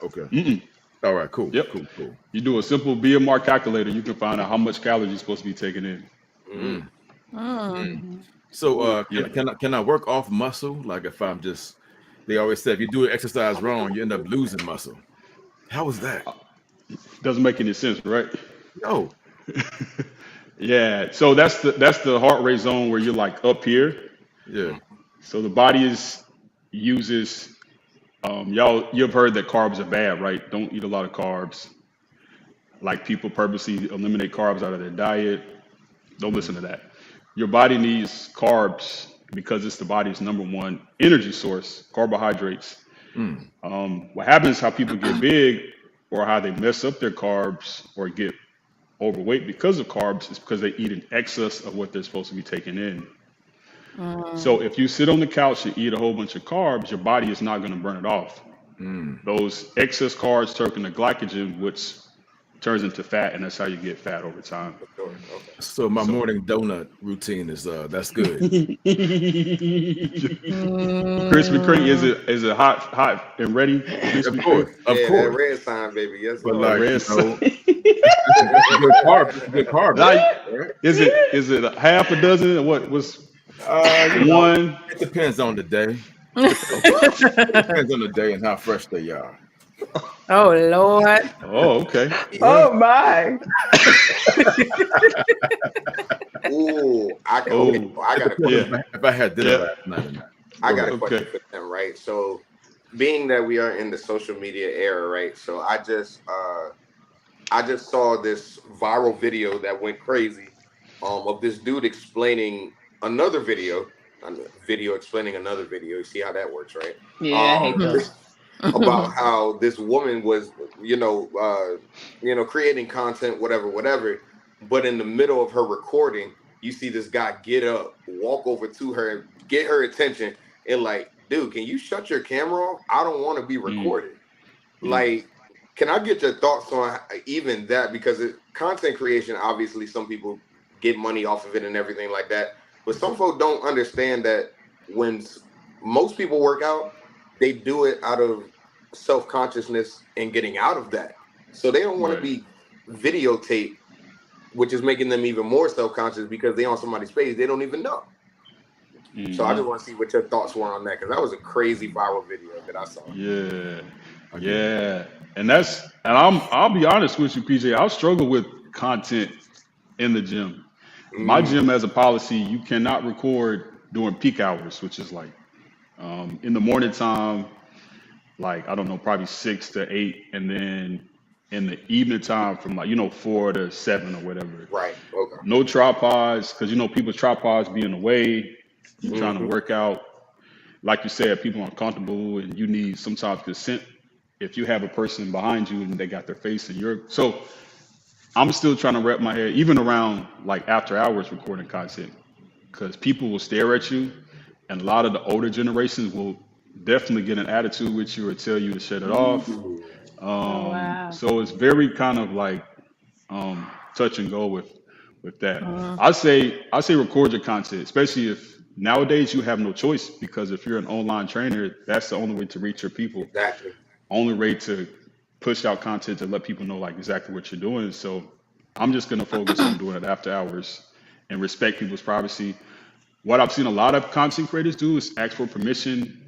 Okay. Mm-mm. All right. Cool. Yep. Cool. You do a simple BMR calculator, you can find out how much calories you're supposed to be taking in. Mm. Mm. Mm. So Ooh. Yeah. can I work off muscle? Like if I'm just, they always say if you do exercise wrong, you end up losing muscle. How is that? Doesn't make any sense, right? No. Yeah. So that's the heart rate zone where you're like up here. Yeah. So the body uses you've heard that carbs are bad, right? Don't eat a lot of carbs. Like people purposely eliminate carbs out of their diet. Don't listen to that. Your body needs carbs because it's the body's number one energy source, carbohydrates. Mm. What happens, how people get big or how they mess up their carbs or get overweight because of carbs, is because they eat in excess of what they're supposed to be taking in. So if you sit on the couch and eat a whole bunch of carbs, your body is not going to burn it off. Mm. Those excess carbs turn into glycogen, which turns into fat, and that's how you get fat over time. Sure. Okay. So my So morning donut routine is that's good. Krispy Kreme, is it hot and ready? Of Krispy course, Kreme, of Yeah, that course. red sign, baby. Yes, But Lord. like red. it's a good carb. It's a good carb, Now, right? is it a half a dozen or what was one? It depends on the day. It depends on the day and how fresh they are. Oh Lord. Oh, okay. Oh my. Ooh, Oh, I got a question. yeah, If I had dinner yeah. last night or not. I Go got ahead. a question Okay. for them, right? So, being that we are in the social media era, right? So I just saw this viral video that went crazy, of this dude explaining another video, explaining another video. You see how that works, right? Yeah, I hate those. About how this woman was, creating content, whatever. But in the middle of her recording, you see this guy get up, walk over to her, get her attention, and like, dude, can you shut your camera off? I don't want to be Mm, recorded. mm. Like, can I get your thoughts on even that? Because content creation, obviously, some people get money off of it and everything like that. But some folks don't understand that when most people work out, they do it out of self-consciousness and getting out of that. So they don't want to Right. be videotaped, which is making them even more self-conscious because they're on somebody's page they don't even know. So I Hmm. just want to see what your thoughts were on that, because that was a crazy viral video that I saw. Yeah, I get it. yeah. I'll be honest with you, PJ. I struggle with content in the gym. My Mm, gym has a policy: you cannot record during peak hours, which is like in the morning time, like I don't know, probably 6 to 8, and then in the evening time from like 4 to 7 or whatever. Right. Okay. No tripods, because people's tripods be in the way. You're trying to Hmm. work out, like you said, people are uncomfortable, and you need sometimes consent. If you have a person behind you and they got their face in your, so I'm still trying to wrap my head, even around like after hours recording content, because people will stare at you, and a lot of the older generations will definitely get an attitude with you or tell you to shut it off. Ooh. Oh wow. So it's very kind of like touch and go with that. Mm. I say record your content, especially if nowadays you have no choice, because if you're an online trainer, that's the only way to reach your people, Exactly. only way to push out content to let people know like exactly what you're doing. So I'm just gonna focus on doing it after hours and respect people's privacy. What I've seen a lot of content creators do is ask for permission.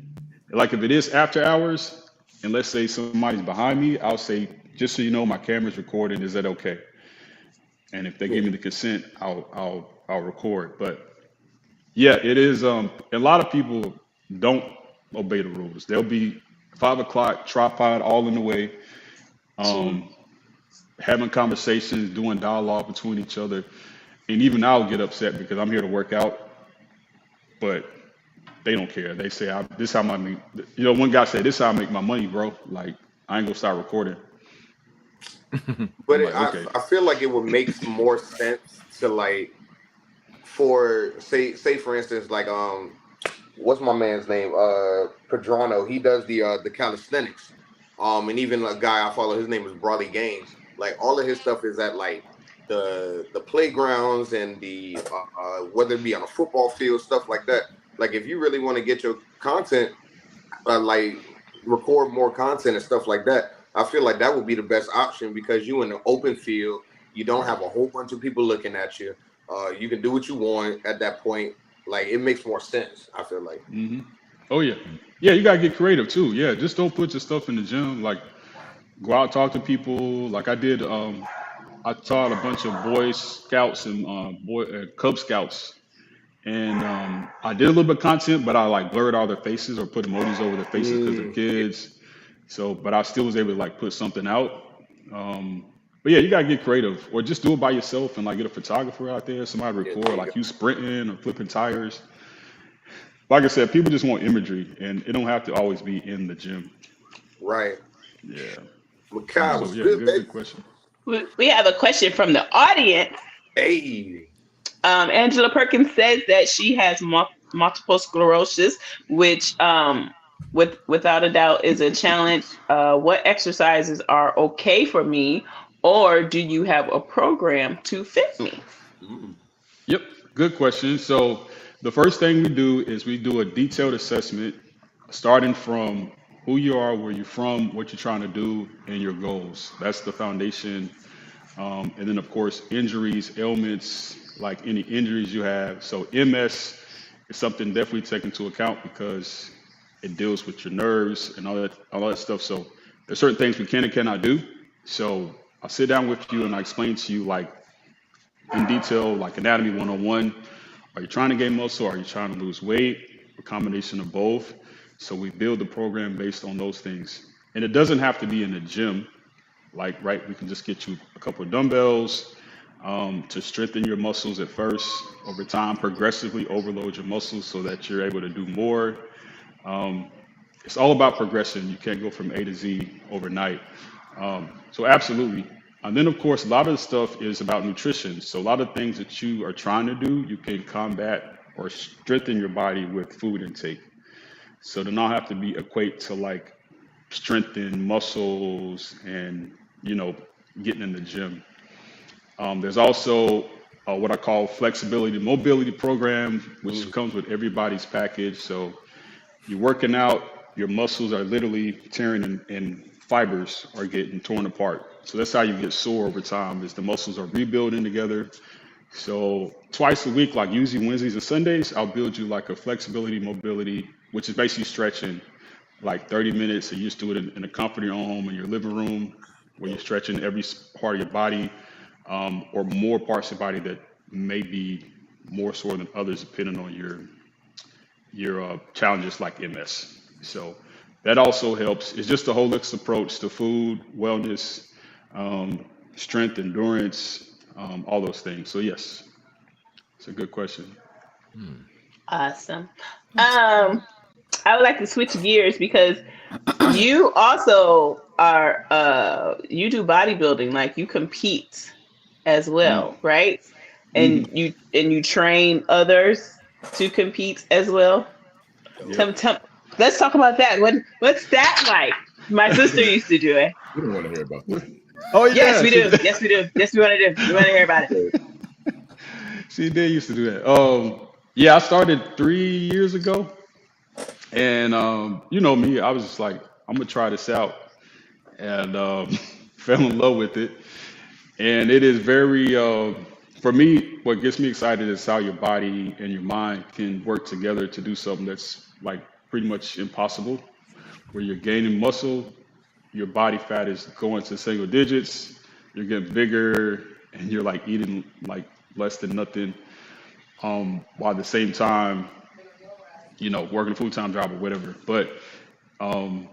Like if it is after hours, and let's say somebody's behind me, I'll say, just so you know, my camera's recording. Is that okay? And if they Yeah. give me the consent, I'll record. But yeah, it is. A lot of people don't obey the rules. They'll be 5 o'clock, tripod all in the way, Gee. um, having conversations, doing dialogue between each other, and even I'll get upset because I'm here to work out, but they don't care. They say, "This how I make." One guy said, "This how I make my money, bro. Like I ain't gonna start recording." But I'm like, okay. I feel like it would make more sense to like for say for instance like what's my man's name? Pedrano. He does the calisthenics. And even a guy I follow, his name is Brawley Gaines. Like all of his stuff is at like the playgrounds and the whether it be on a football field, stuff like that. Like if you really want to get your content, like record more content and stuff like that, I feel like that would be the best option because you in the open field, you don't have a whole bunch of people looking at you. You can do what you want at that point. Like it makes more sense. I feel like. hmm Oh yeah, yeah. You gotta get creative too. Yeah, just don't put your stuff in the gym. Like go out, talk to people. Like I did. I taught a bunch of Boy Scouts and Cub Scouts, and I did a little bit of content, but I like blurred all their faces or put emojis over their faces because they're Yeah. kids. So, but I still was able to like put something out. But yeah, you gotta get creative, or just do it by yourself and like get a photographer out there, somebody Yeah, there record, you go. like you sprinting or flipping tires. Like I said, people just want imagery, and it don't have to always be in the gym. Right. Yeah. Makai So was yeah, good, good baby. question. We have a question from the audience. Hey. Angela Perkins says that she has multiple sclerosis, which without a doubt is a challenge. What exercises are okay for me, or do you have a program to fit me? Mm. Yep, good question. So the first thing we do is we do a detailed assessment, starting from who you are, where you're from, what you're trying to do, and your goals. That's the foundation. And then, of course, injuries, ailments, like any injuries you have. So MS is something definitely to take into account because it deals with your nerves and all that stuff. So there's certain things we can and cannot do. So I'll sit down with you and I explain to you like in detail, like anatomy 101. Are you trying to gain muscle? Are you trying to lose weight? A combination of both. So we build the program based on those things. And it doesn't have to be in the gym. Like, right, we can just get you a couple of dumbbells to strengthen your muscles at first. Over time, progressively overload your muscles so that you're able to do more. Um, it's all about progression. You can't go from A to Z overnight. So absolutely. And then of course, a lot of the stuff is about nutrition. So a lot of things that you are trying to do, you can combat or strengthen your body with food intake. So to not have to be equate to like strengthen muscles and you know getting in the gym. There's also what I call flexibility mobility program, which Mm. comes with everybody's package. So you're working out, your muscles are literally tearing and fibers are getting torn apart. So that's how you get sore over time is the muscles are rebuilding together. So twice a week, like usually Wednesdays and Sundays, I'll build you like a flexibility mobility, which is basically stretching like 30 minutes. And you just do it in the comfort of your own home in your living room where you're stretching every part of your body or more parts of your body that may be more sore than others depending on your your challenges like MS. So that also helps. It's just a holistic approach to food, wellness, um, strength, endurance, all those things. So yes, it's a good question. Hmm. Awesome. Um, I would like to switch gears because you also are you do bodybuilding, like you compete as well, right? Hmm. And you train others to compete as well. Yep. Tell, let's talk about that. What's that like? My sister used to do it. We don't want to hear about that. Oh Yes, yeah, we do. Yes, we do. Yes, we want to do. We want to hear about it. Okay. she did used to do that. Yeah, I started 3 years ago, and you know me, I was just like, I'm gonna try this out, and fell in love with it. And it is very, for me, what gets me excited is how your body and your mind can work together to do something that's like pretty much impossible, where you're gaining muscle, your body fat is going to single digits, you're getting bigger, and you're like eating like less than nothing, while at the same time, working a full-time job or whatever. But um,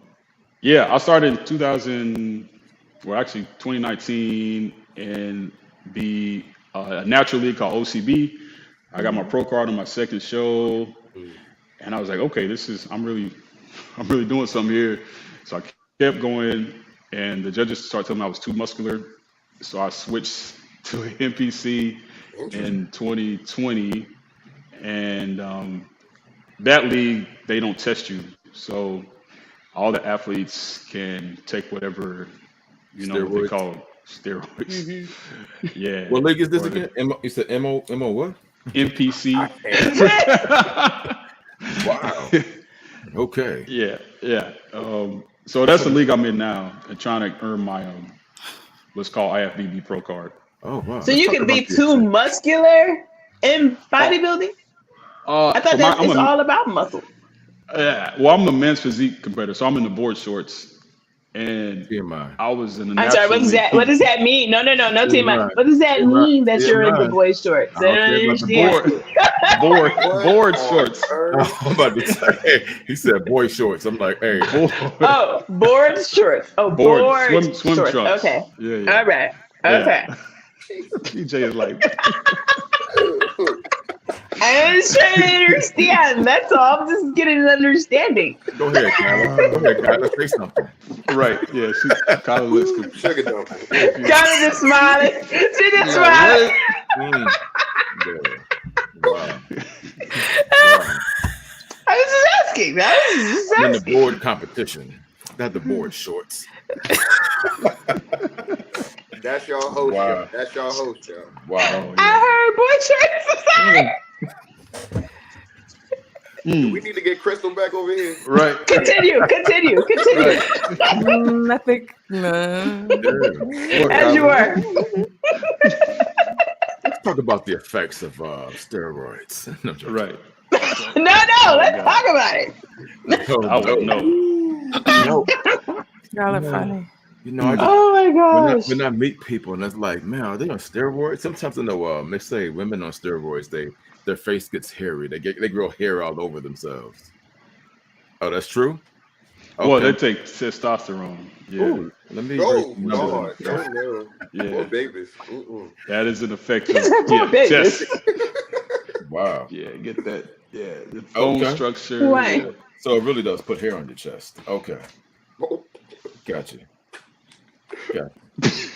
yeah, I started in 2000, well, actually 2019 in the natural league called OCB. I got my Hmm. pro card on my second show, and I was like, okay, I'm really doing something here. So I kept going, and the judges started telling me I was too muscular. So I switched to NPC Interesting. in 2020, and that league they don't test you, so all the athletes can take whatever what they Steroids. call steroids. Hmm. Yeah, What league is this or the again? You said MO what? I NPC. can't. Wow. Okay. Yeah, yeah. So that's the league I'm in now, and trying to earn my what's called IFBB Pro card. Oh wow. So Let's you talk can about be the too effects. muscular in Oh, bodybuilding. I thought for my that I'm it's a all about muscle. yeah, well, I'm a men's physique competitor, so I'm in the board shorts, and TMI. I was in the I'm sorry. natural What does league. that? What does that mean? No, no, no, no, Tima. TMI. What does that TMI. mean that you're in the TMI. boy shorts? I I don't don't care about the boy understand. board, shorts. board, What board on shorts, earth? I'm about to say, he said boy shorts. I'm like, hey, board, Oh, board shorts. Oh, board, board swim shorts. trunks. Okay. Yeah, yeah, All right. yeah. Okay. PJ is like, I'm just trying to understand. That's all. I'm just getting an understanding. go ahead, Kyla. Go ahead, Kyla. Say something. right, yeah. She kind of looks Sugar dumpling. confused. Kind of just smiling. She just Like smiling. what? Mm. Yeah. Wow. Wow. I was just asking. I was just I'm in the asking. board competition. Not the board shorts. That's your host, Wow. y'all. That's your host, y'all. Wow. Oh I yeah. heard boy shorts. Do we Mm, need to get Crystal back over here? right, Continue. Continue. Continue. right. I think no. Yeah. What, As you Kyler? were. Let's talk about the effects of steroids. No joking. Right. No, no. Oh Let's God, talk about it. No, I would no, know. no. Y'all are No. funny. I just Oh my gosh. when I meet people and it's like, man, are they on steroids? Sometimes I know they say women on steroids, their face gets hairy. They grow hair all over themselves. Oh, that's true? Well, they Okay. take testosterone. Yeah, Ooh, let me write Oh some numbers in the Lord, chat. no. Poor yeah. babies. Mm-mm. That is an effect He of said, poor baby. chest. Wow. Yeah, get that. Yeah, the bone Okay. structure. Why? Yeah, So it really does put hair on your chest. Okay. Oh, Gotcha. Gotcha.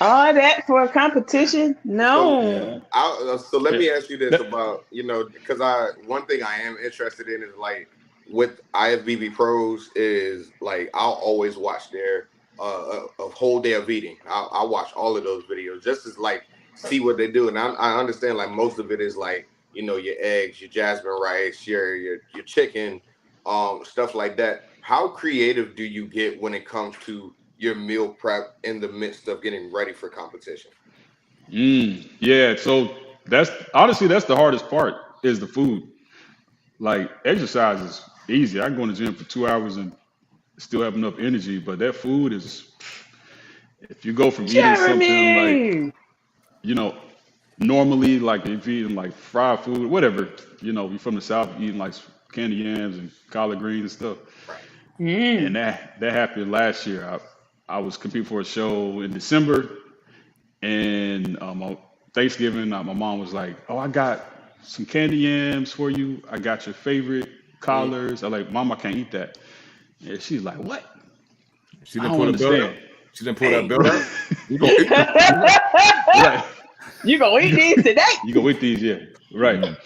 All that for a competition? So, yeah. No. so let Yeah. me ask you this That, about, because one thing I am interested in is like with IFBB pros is like I'll always watch their a whole day of eating. I'll watch all of those videos just as like see what they do, and I understand like most of it is like your eggs, your jasmine rice, your chicken, stuff like that. How creative do you get when it comes to your meal prep in the midst of getting ready for competition? yeah. So that's honestly that's the hardest part is the food. Like exercise is easy. I can go in the gym for 2 hours and still have enough energy, but that food is if you go from eating something like Jeremy. you know normally like if you're eating like fried food, whatever, you're from the South, eating like candy yams and collard greens and stuff. Mm. And that happened last year. I was competing for a show in December, and on Thanksgiving, my mom was like, "Oh, I got some candy yams for you. I got your favorite collards." I like, "Mom, I can't eat that." And she's like, "What? She I didn't don't pull the belt out. understand." She didn't pull that Hey, belt out. You gonna eat them? right? You gonna eat these today? You go with these, yeah, right. Mhm.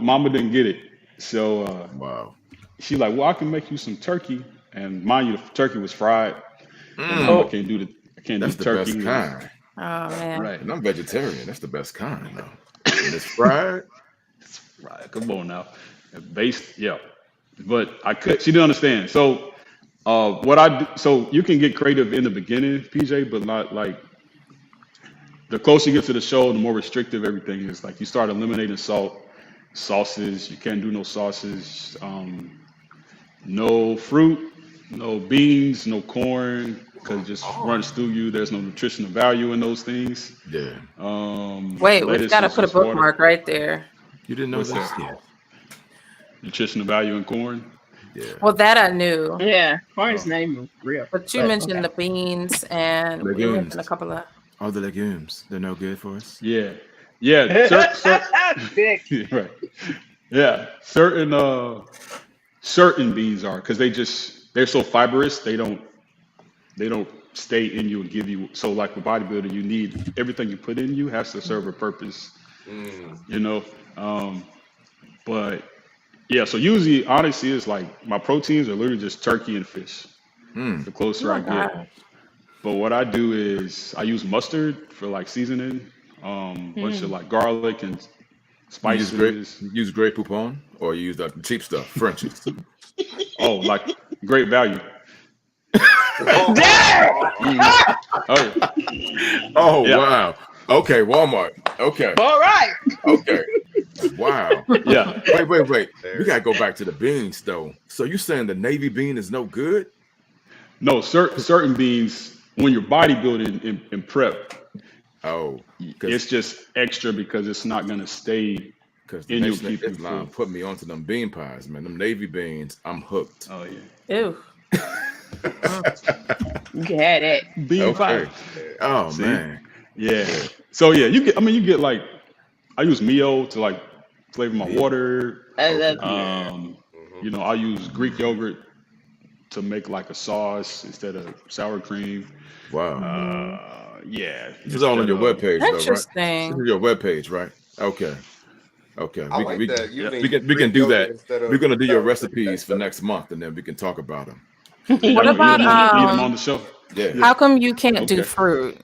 Mama didn't get it, so Wow. she like, "Well, I can make you some turkey." And mind you, the turkey was fried, and Mom, Mm, Oh, I can't do that's the best turkey, and kind. Oh man. right, And I'm vegetarian. That's the best kind, though. When it's fried, right. Come on now, based, yeah. But I could. She didn't understand. So what I do, so you can get creative in the beginning, PJ, but not like the closer you get to the show, the more restrictive everything is. Like you start eliminating sauces. You can't do no sauces. No fruit, no beans, no corn, because it just runs through you. There's no nutritional value in those things. yeah. Wait, we've Lettuce got to is put a just water. bookmark right there. You didn't know What's this? that? Yeah. Nutritional value in corn. Yeah. Well, that I knew, yeah. Corn's Oh, name is real. but you But mentioned okay. the beans, and you Legumes. mentioned a couple of. All the legumes. They're no good for us. yeah, yeah. Sick. Right. Yeah. Certain beans are because they're so fibrous. They don't stay in you and give you. So like with bodybuilding, you need everything you put in you has to serve a purpose. Mm. You know. But yeah. So usually, honestly, it's like my proteins are literally just turkey and fish. Mm. The Oh closer I my get. God. But what I do is I use mustard for like seasoning, bunch of Mm. like garlic and You use grape. spices. You use Grey Poupon, or you use the cheap stuff, Frenchies. Oh, like great value. Dang! Hmm. Oh Oh yeah, wow. Okay, Walmart. Okay. All right. Okay. Wow. yeah, Wait. We There. gotta go back to the beans though. So you saying the navy bean is no good? no, certain beans when you're bodybuilding in prep, Oh, because it's just extra because it's not gonna stay the in you and Nation of keep you Islam full. put me onto them bean pies, man. Them navy beans, I'm hooked. Oh yeah, Ew. Mm. You can have that. bean pie. Okay. Oh See, man. yeah. Yeah. So yeah, you get like I use Mio to like flavor my Meal. water. That's Okay. yeah. Um, Hmm. I use Greek yogurt to make like a sauce instead of sour cream. Wow. Hmm. Yeah, This is just all on your webpage though, right? This Interesting. is your webpage, right? Okay. Okay. I We can like we can that yep. we using can we can Greek do yogurt that. instead We're of gonna do your sour cream. recipes That's for dope. next month, and then we can talk about them. Y'all What gonna about eat them on the show? Yeah. Yeah. how come you can't do Okay. fruit?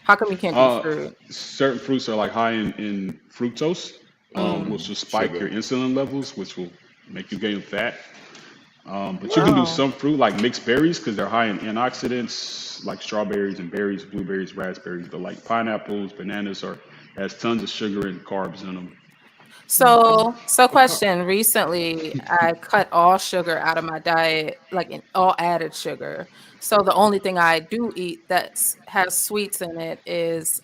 How come you can't do Uh, fruit? Certain fruits are like high in fructose, which will spike Sugar. your insulin levels, which will make you gain fat. But you can do Oh. some fruit like mixed berries because they're high in antioxidants, like strawberries and berries, blueberries, raspberries. But like pineapples, bananas are has tons of sugar and carbs in them. So What car? question. Recently, I cut all sugar out of my diet, like all added sugar. So the only thing I do eat that has sweets in it is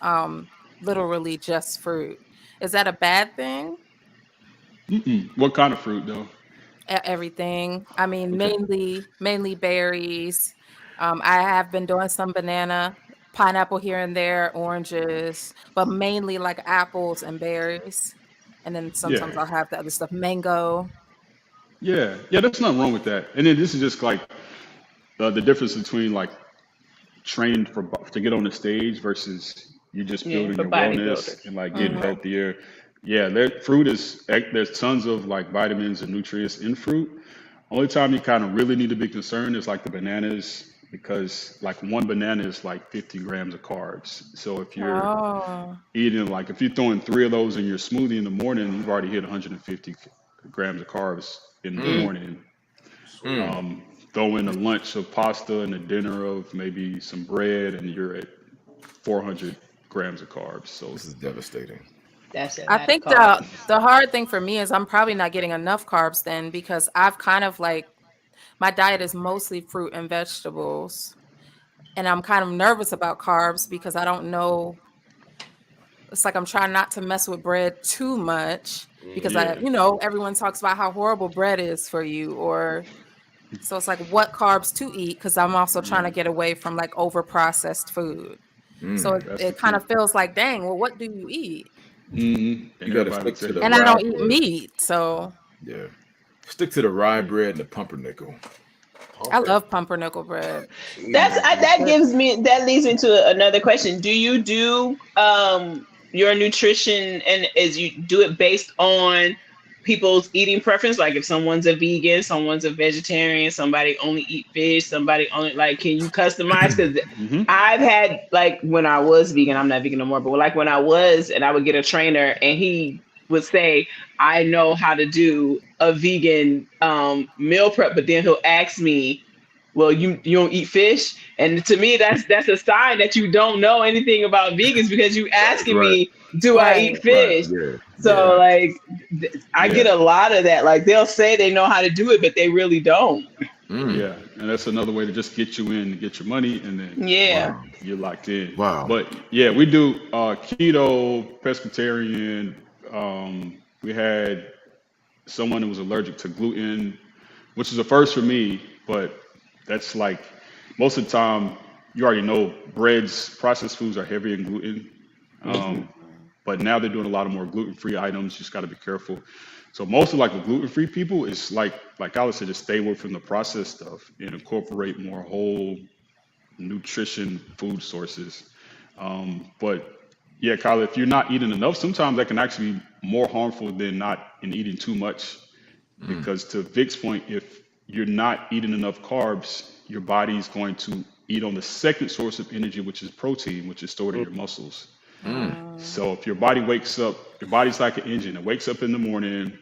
literally just fruit. Is that a bad thing? Mm-mm. What kind of fruit though? Everything. I mean, Okay. mainly berries. I have been doing some banana, pineapple here and there, oranges, but mainly like apples and berries. And then Yeah. sometimes I'll have the other stuff, mango. Yeah. There's nothing wrong with that. And then this is just like the difference between like trained to get on the stage versus you just Yeah, building for your wellness bodybuilders. and like getting Hmm. healthier. Yeah, fruit is there's tons of like vitamins and nutrients in fruit. Only time you kind of really need to be concerned is like the bananas because like one banana is like 50 grams of carbs. So if you're Oh. eating like if you're throwing three of those in your smoothie in the morning, you've already hit 150 grams of carbs in the Mm, morning. Sweet. mm. Um, Throw in a lunch of pasta and a dinner of maybe some bread, and you're at 400 grams of carbs. So This is devastating. That's a I lot of think carbs. the hard thing for me is I'm probably not getting enough carbs then because I've kind of like my diet is mostly fruit and vegetables. And I'm kind of nervous about carbs because I don't know. It's like I'm trying not to mess with bread too much. because Yeah. everyone talks about how horrible bread is for you, or so it's like what carbs to eat, because I'm also trying to Yeah. get away from like over processed food. So Mm. That's the it kind key. of feels like, dang, well, what do you eat? And You got to everybody will stick tell to the you. And I rye don't eat bread. meat, so Yeah. Stick to the rye bread and the pumpernickel. I Okay. love pumpernickel bread. That But gives me that leads me to another question. Do you do your nutrition, and is you do it based on people's eating preference? Like if someone's a vegan, someone's a vegetarian, somebody only eat fish, somebody only like, can you customize? Because Hmm. I've had, like, when I was vegan, I'm not vegan no more, but like when I was, and I would get a trainer and he would say, I know how to do a vegan meal prep, but then he'll ask me, well, you don't eat fish, and to me that's a sign that you don't know anything about vegans, because you Right. asking Right. me, do I eat right. Right. fish? Yeah. So Yeah. Right. like, I Yeah. get a lot of that. Like they'll say they know how to do it, but they really don't. Mm. Yeah, and that's another way to just get you in, to get your money, and then Yeah. Wow. you're locked in. Wow. But yeah, we do keto, pescatarian. We had someone who was allergic to gluten, which is a first for me, but that's like most of the time you already know breads, processed foods are heavy in gluten. Hmm. Um, but now they're doing a lot of more gluten-free items. You just got to be careful. So most of like the gluten-free people is like Alice said, just stay away from the processed stuff and incorporate more whole nutrition food sources. But yeah, Kyle, if you're not eating enough, sometimes that can actually be more harmful than not in eating too much. Mm. Because to Vic's point, if you're not eating enough carbs, your body's going to eat on the second source of energy, which is protein, which is stored in your muscles. Mm. So if your body wakes up, your body's like an engine. It wakes up in the morning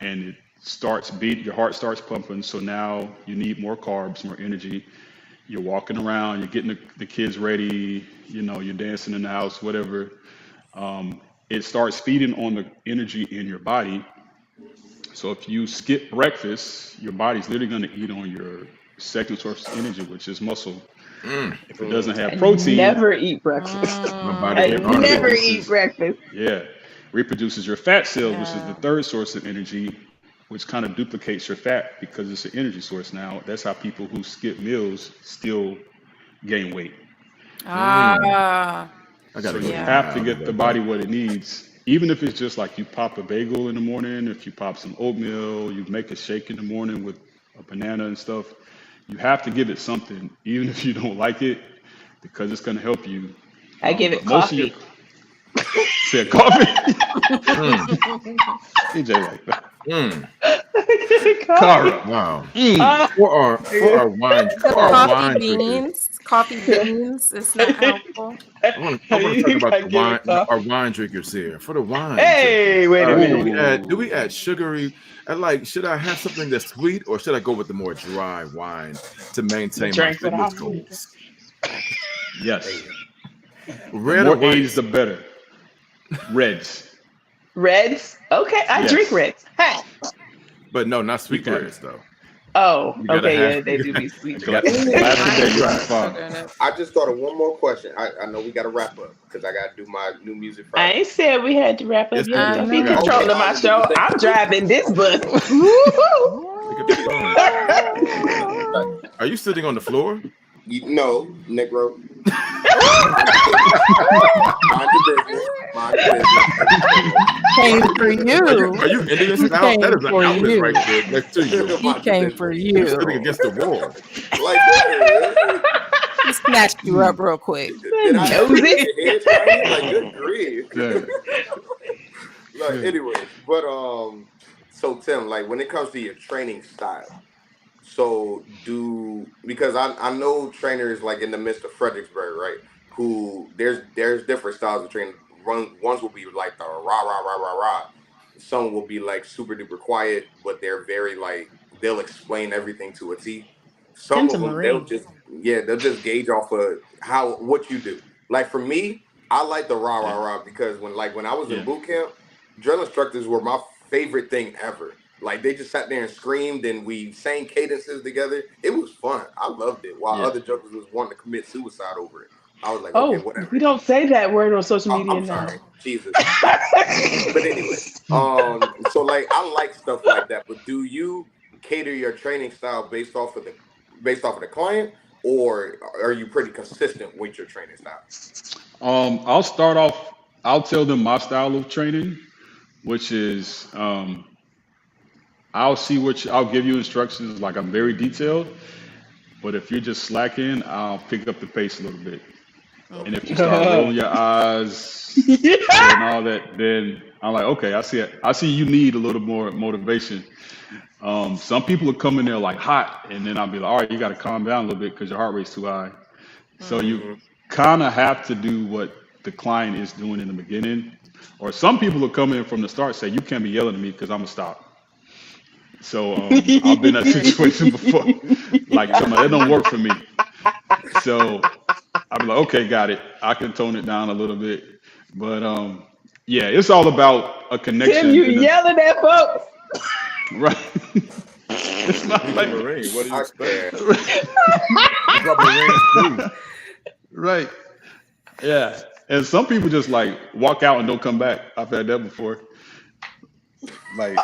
and it starts beat, your heart starts pumping. So now you need more carbs, more energy. You're walking around, you're getting the kids ready, you're dancing in the house, whatever. It starts feeding on the energy in your body. So if you skip breakfast, your body's literally going to eat on your second source of energy, which is muscle. Mm. If it doesn't have I protein, never eat breakfast. My Mm, body I can't it honor never that. eat reproduces, breakfast. yeah, reproduces your fat cells, which is the yeah. third source of energy, which kind of duplicates your fat because it's an energy source now. That's how people who skip meals still gain weight. Mm. Ah, I got So to go you eat yeah. have to now. I get the love that. body what it needs, even if it's just like you pop a bagel in the morning, if you pop some oatmeal, you make a shake in the morning with a banana and stuff. You have to give it something, even if you don't like it, because it's going to help you. I give But it most of your coffee. said coffee, Mm. TJ like that. Mm. I give it coffee. Cara, Wow. Uh, The For our coffee wine drinkers, beans, coffee beans is not helpful. I want to talk about I the give wine, it coffee. our wine drinkers here. For the wine Hey, drinkers, wait a minute. do we add ooh, sugary? And like, should I have something that's sweet, or should I go with the more dry wine to maintain my Drink fitness without. goals? yes. The Red or more white? aged, the better. Reds, Reds. Okay, I drink yes. reds. Hey. But no, not You sweet can. reds though. Oh, You gotta okay, have yeah, they do be sweet. A you gotta Ooh, have glass it a I day, just ain't you'll put be right. no fine. sugar in it. I just thought of one more question. I know we got to wrap up because I got to do my new music I Friday. ain't said we had to wrap up Yes, we yet. I do. Don't We be got you. Okay, controlling my hallelujah. show. Thank I'm you. driving this bus. Woo-hoo. Pick up the phone. Are you sitting on the floor? No, Negro. Mind your Ooh. business. Mind your business. Mind your business. Came Mind your for business. you. Are you Indian He style? That came is an for outlet right you. there next to you. He Mind your came for business. You're sitting you. against the wall. Like, yeah. He snatched you up real quick. Did I ever make Nosy. your hair shiny? Like, good grief. Yeah, Like, yeah, anyways, but so Tim, like, when it comes to your training style, so do because I know trainers like in the midst of Fredericksburg, right? Who there's different styles of training. Ones will be like the rah rah rah rah rah. Some will be like super duper quiet, but they're very like they'll explain everything to a T. Some Tim's a of them they'll Marine. just they'll just gauge off of how what you do. Like for me, I like the rah rah yeah, rah because when I was in yeah, boot camp, drill instructors were my favorite thing ever. Like they just sat there and screamed, and we sang cadences together. It was fun. I loved it. While yeah. other jokers was wanting to commit suicide over it. I was like, okay, Oh, we whatever. don't say that word on social Oh, media I'm now. sorry, Jesus. But anyway, so like I like stuff like that. But do you cater your training style based off of the client, or are you pretty consistent with your training style? I'll start off. I'll tell them my style of training, which is I'll give you instructions like I'm very detailed, but if you're just slacking, I'll pick up the pace a little bit. And if you start rolling your eyes and all that, then I'm like, okay, I see it. I see you need a little more motivation. Some people are coming there like hot, and then I'll be like, all right, you got to calm down a little bit because your heart rate's too high. So you Hmm. kind of have to do what the client is doing in the beginning. Or some people will come in from the start say, you can't be yelling at me because I'm gonna stop. So I've been in that situation before. Like, come on, that don't work for me. So I'll be like, okay, got it. I can tone it down a little bit. But yeah, it's all about a Tim, you connection and yelling at folks. right. It's not He's a like Marine. What do you I expect? can't. That's what Marines do. right. Yeah. And some people just like walk out and don't come back. I've had that before. Like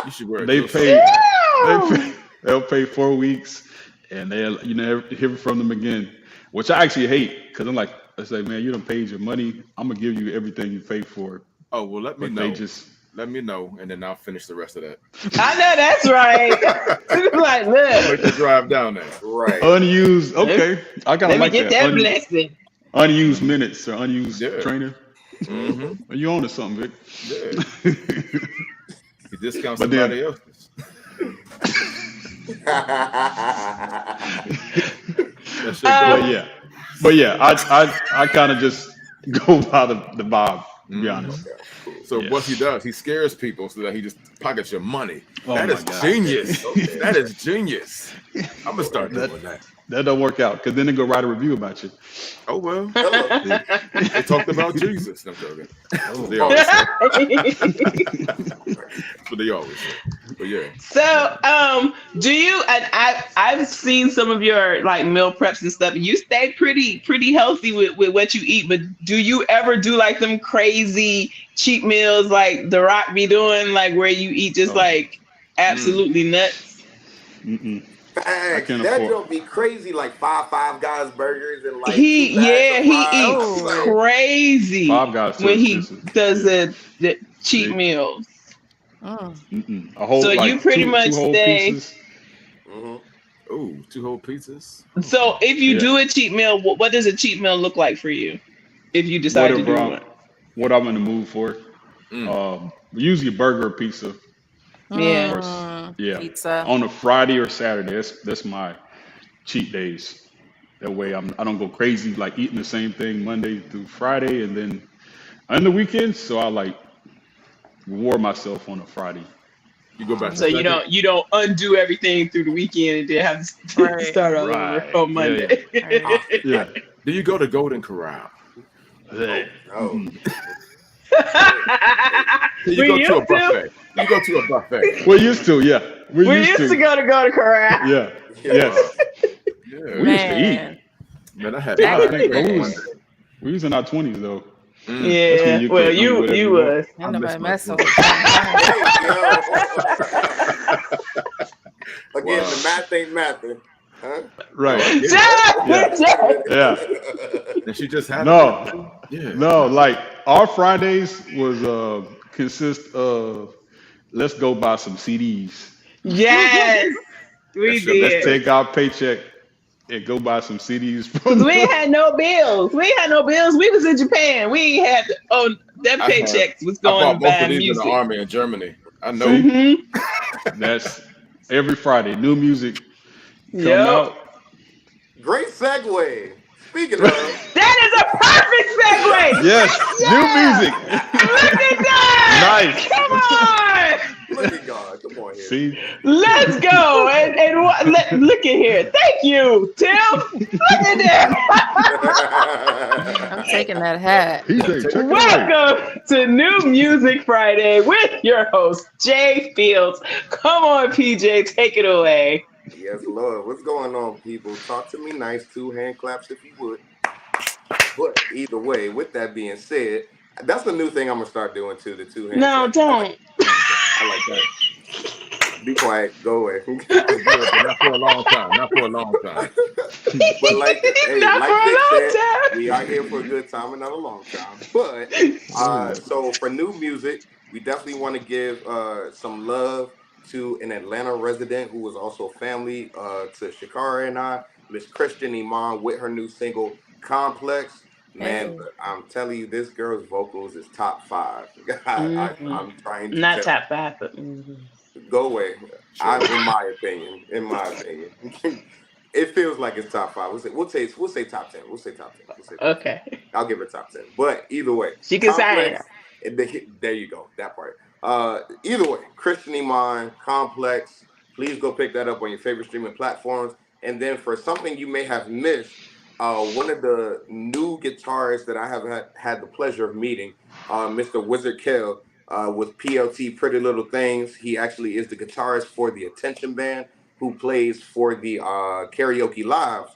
You should wear a they drill sergeant pay hat. they Damn. pay, they'll pay 4 weeks and they'll never hear from them again. Which I actually hate because I'm like, I say, man, you done paid your money. I'm gonna give you everything you paid for it. Oh well, let me But they know. just Let me know, and then I'll finish the rest of that. I know that's right. Like, I'll make the look, drive down there. Right. unused. let, Okay, I kind of let me like get that. that blessing. Unused minutes or unused Yeah. training. Mm-hmm. Well, you own to something, Yeah. Vic. You discount But then, somebody else's. That shit go but Um, up. yeah, but yeah, I kind of just go by the vibe. To be Mm-hmm. honest, Okay, cool. So yeah. what he does, he scares people so that he just pockets your money. Oh That my is God, genius. Okay. That is genius. I'm gonna start that doing that. that don't work out because then they go write a review about you. Oh well, Hello. they, they talked about Jesus. No, I'm joking. That's what Oh they my. always say. Right. That's what they always say. But yeah, so, do you? And I've seen some of your like meal preps and stuff. You stay pretty healthy with what you eat. But do you ever do like them crazy cheat meals like The Rock be doing, like where you eat just Oh, like mm. absolutely nuts? mm-mm. I Facts. can't That afford. don't be crazy, like five guys burgers and like two bags of He fries. I be eats like, Oh. crazy Five Guys too when he expensive. does Yeah, the cheat they meals. Mm. a So whole you like pretty two much whole stay. pieces. hmm Oh, 2 whole pizzas. So Okay. if you Yeah, do a cheat meal, what does a cheat meal look like for you? If you decide to whatever do I'm one. what I'm in the mood for. Mm. Usually burger or pizza. Yeah. Or yeah, Pizza. on a Friday or Saturday. That's my cheat days. That way I don't go crazy like eating the same thing Monday through Friday and then on the weekends. So I like reward myself on a Friday. You go back to So you second. don't undo everything through the weekend and then have to Right. start all over Right. on Yeah, yeah. Monday. Right. Yeah. Do you go to Golden Corral? Hey. Oh no. Mm-mm. Hey, hey. Do you we go to a used to. buffet? You go to a buffet. We're used to, yeah. We're We used used to to. go to corral. Yeah. Yo. Wow. Yes. We Yeah. used to eat. Man, Man, I had Yeah, back I in fried the think but steak we one day, was day. we was in our 20s though. Mm. That's when Yeah. you Well, could eat you whatever you you want. was. I ain't miss nobody my messing food. with that now. Hey, yo. Again, the Wow. math ain't mathing. Huh? Oh, Right. I get it. Yeah. Yeah. And she just had them No. yesterday. Yeah. No, like our Fridays was consist of let's go buy some CDs. Yes, That's we your Let's did. take our paycheck and go buy some CDs Cause from we ain't had no bills. We ain't had no bills. We was in Japan. We ain't had oh that I had. paychecks was I going to bought both of buying these in the music. army in Germany. I know. See, Mm-hmm. that's every Friday. New music come Yep. out. Great segue. Speaking of, That is a perfect segue. Yes, new Yeah. music. Look at that. Nice. Come on. look at God. Come on here. See, Let's go. Look at here. Thank you, Tim. Look at I'm that. taking that hat. PJ, check it out. Welcome to New Music Friday with your host, Jay Fields. Come on, PJ, take it away. Yes, Lord. What's going on, people? Talk to me nice. 2 hand claps if you would. But either way, with that being said, that's the new thing I'm gonna start doing too. The two hand No, clap. don't. I like that. Be quiet. Go away. That's good, but not for a long time. Not for a long time. But like, hey, Not for like a Nick long said, time. we are here for a good time and not a long time. But so for new music, we definitely want to give some love to an Atlanta resident who was also family to Shakara and I, Miss Christian Iman, with her new single "Complex." Man, Hey. look, I'm telling you, this girl's vocals is top five. Mm-mm. I'm trying to Not tell top five, but you. Go away. Sure. In my opinion, it feels like it's top five. We'll say top 10. We'll say top 10. We'll say top 10. okay. I'll give it top 10. But either way, She can sign Complex. it. There you go. That part. Either way, Christian Iman, Complex. Please go pick that up on your favorite streaming platforms. And then for something you may have missed, one of the new guitarists that I have had the pleasure of meeting, Mr. Wizard Kell, with PLT Pretty Little Things. He actually is the guitarist for the Attention Band, who plays for the karaoke lives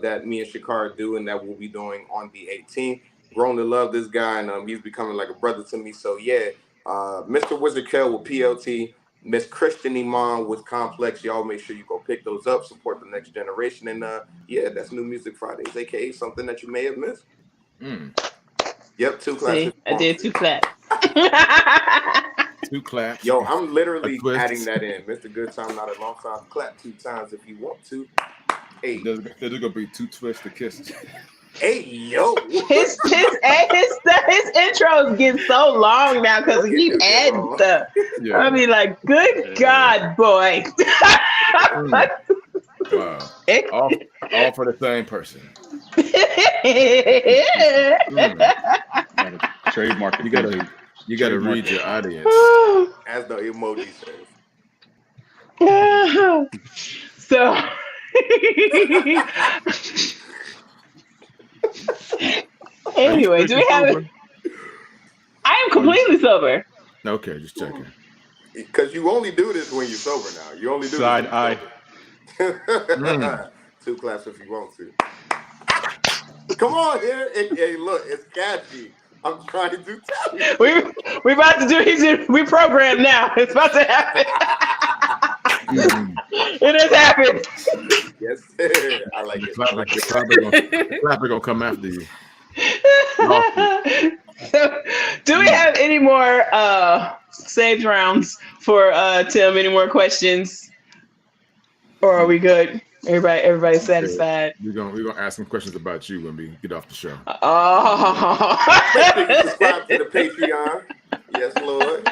that me and Shakar do, and that we'll be doing on the 18th. Grown to love this guy, and he's becoming like a brother to me. So yeah, Mr. Wizard Kell with PLT, Miss Christian Iman with Complex. Y'all make sure you go pick those up, support the next generation, and yeah, that's New Music Fridays, aka something that you may have missed. Yep, 2 claps. See, I did 2 claps. 2 claps. Yo, I'm literally adding that in. Mr. Good Time, not a long time. Clap 2 times if you want to. Hey, There's gonna be 2 twists to kiss. hey, yo. His intros get so long now because he keep adding stuff. Yeah. I mean, like, good God, boy. Wow. All for the same person. Trademark. You gotta read your audience. As the emoji says. So anyway, do we have it? I am completely sober. Okay, just checking. Because you only do this when you're sober now. You only do Side this eye. 2 claps if you want to. Come on here. Hey, look, it's catchy. I'm trying to do that. We about to do we program now. It's about to happen. It has happened. Yes, sir. I like it. The clapper gonna come after you. So, do we have any more saved rounds for Tim? Any more questions? Or are we good? Everybody's satisfied. We're gonna ask some questions about you when we get off the show. Make sure you subscribe to the Patreon. Yes, Lord.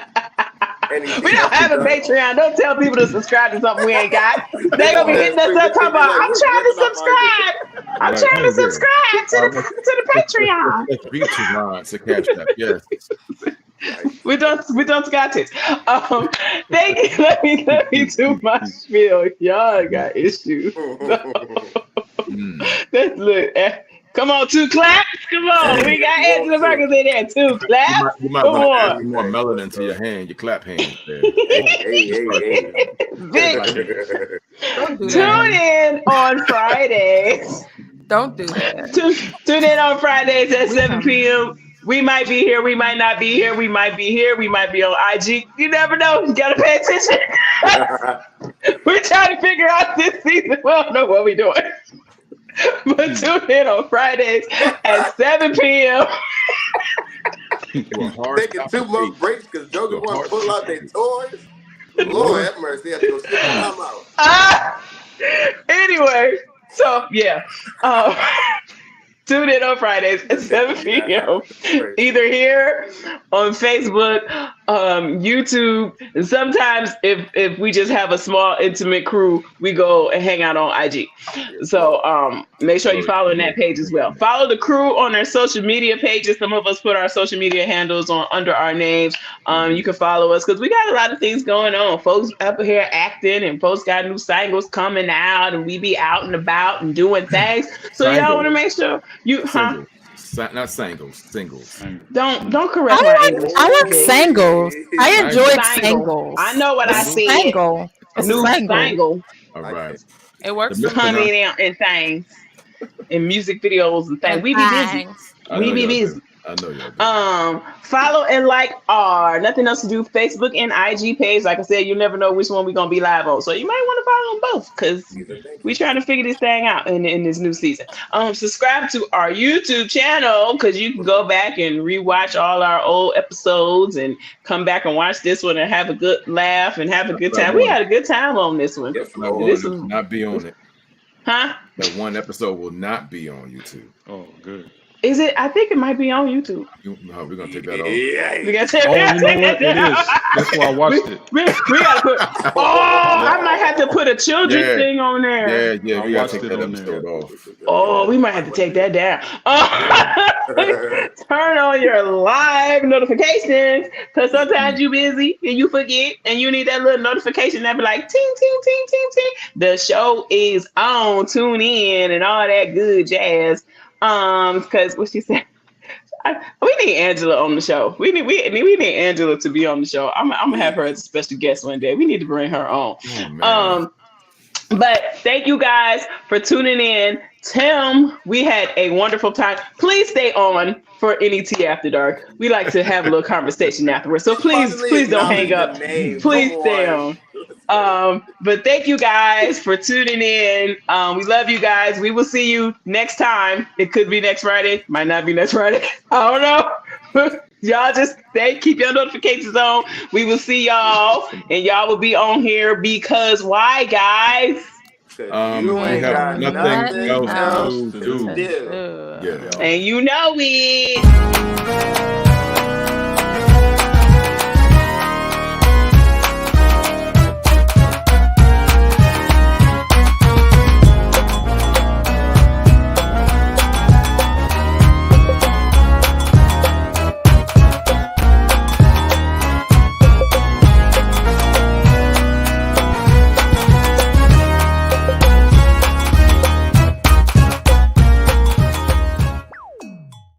We don't have a Patreon. Don't tell people to subscribe to something we ain't got. They gonna be hitting us up talking about, I'm trying to subscribe. I'm trying to subscribe to the Patreon. It's Patreon to catch that. Yes. We don't got it. Thank you. Let me do my spiel. Y'all got issues. Let's look. Come on, 2 claps. Come on. We got Angela Perkins in there. 2 claps. You might Come want to on. add more melanin to your hand, your clap hand. There. Hey. Vic, Don't do tune that. in on Fridays. Don't do that. Tune in on Fridays at 7 p.m. We might be here. We might not be here. We might be here. We might be on IG. You never know. You got to pay attention. We're trying to figure out this season. We don't know what we're doing. But tune in on Fridays at 7 p.m. Taking 2 month breaks because Joker want to pull out their toys. Lord have mercy. They have to go sit them out. Anyway, so yeah. Tune in on Fridays at 7 p.m. Either here on Facebook, YouTube, and sometimes if we just have a small intimate crew, we go and hang out on IG. So make sure you follow that page as well. Follow the crew on their social media pages. Some of us put our social media handles on under our names. You can follow us because we got a lot of things going on. Folks up here acting, and folks got new singles coming out, and we be out and about and doing things. So y'all want to make sure you not singles. Don't correct my English. I like singles. I enjoyed singles. I know what I said. Single. It's New single. single. All right. It works. The Honey and things. and music videos and things. And We be busy. thanks. I We know be y'all busy. do. I know y'all do. Follow and like our Nothing Else to Do Facebook and IG page. Like I said, you never know which one we're gonna be live on. So you might want to follow them both because we trying to figure this thing out in this new season. Subscribe to our YouTube channel because you can go back and rewatch all our old episodes and come back and watch this one and have a good laugh and have a good time. We had a good time on this one. Yes, That Lord. This one will was, not be on it. huh? That one episode will not be on YouTube. Oh, good. Is it? I think it might be on YouTube. No, we're gonna take that off. We Yeah. gotta take, Oh, we gotta you know take what? that It down. is. That's why I watched it. We gotta put. Oh, I might have to put a children's Yeah. thing on there. Yeah, I we gotta watched take it that on there. episode off. Oh, we might have to take that down. Turn on your live notifications because sometimes you busy and you forget and you need that little notification that be like ting ting ting ting ting. The show is on. Tune in and all that good jazz. Because what she said. We need Angela on the show. We need Angela to be on the show. I'm gonna have her as a special guest one day. We need to bring her on. Oh man. But thank you guys for tuning in. Tim, we had a wonderful time. Please stay on for NET After Dark. We like to have a little conversation afterwards. So please don't hang up. Please stay on. But thank you guys for tuning in. We love you guys. We will see you next time. It could be next Friday, might not be next Friday. I don't know. Y'all just keep your notifications on. We will see y'all, and y'all will be on here because why, guys? You We ain't have got nothing nothing else else to to do. do. Yeah. And you know it.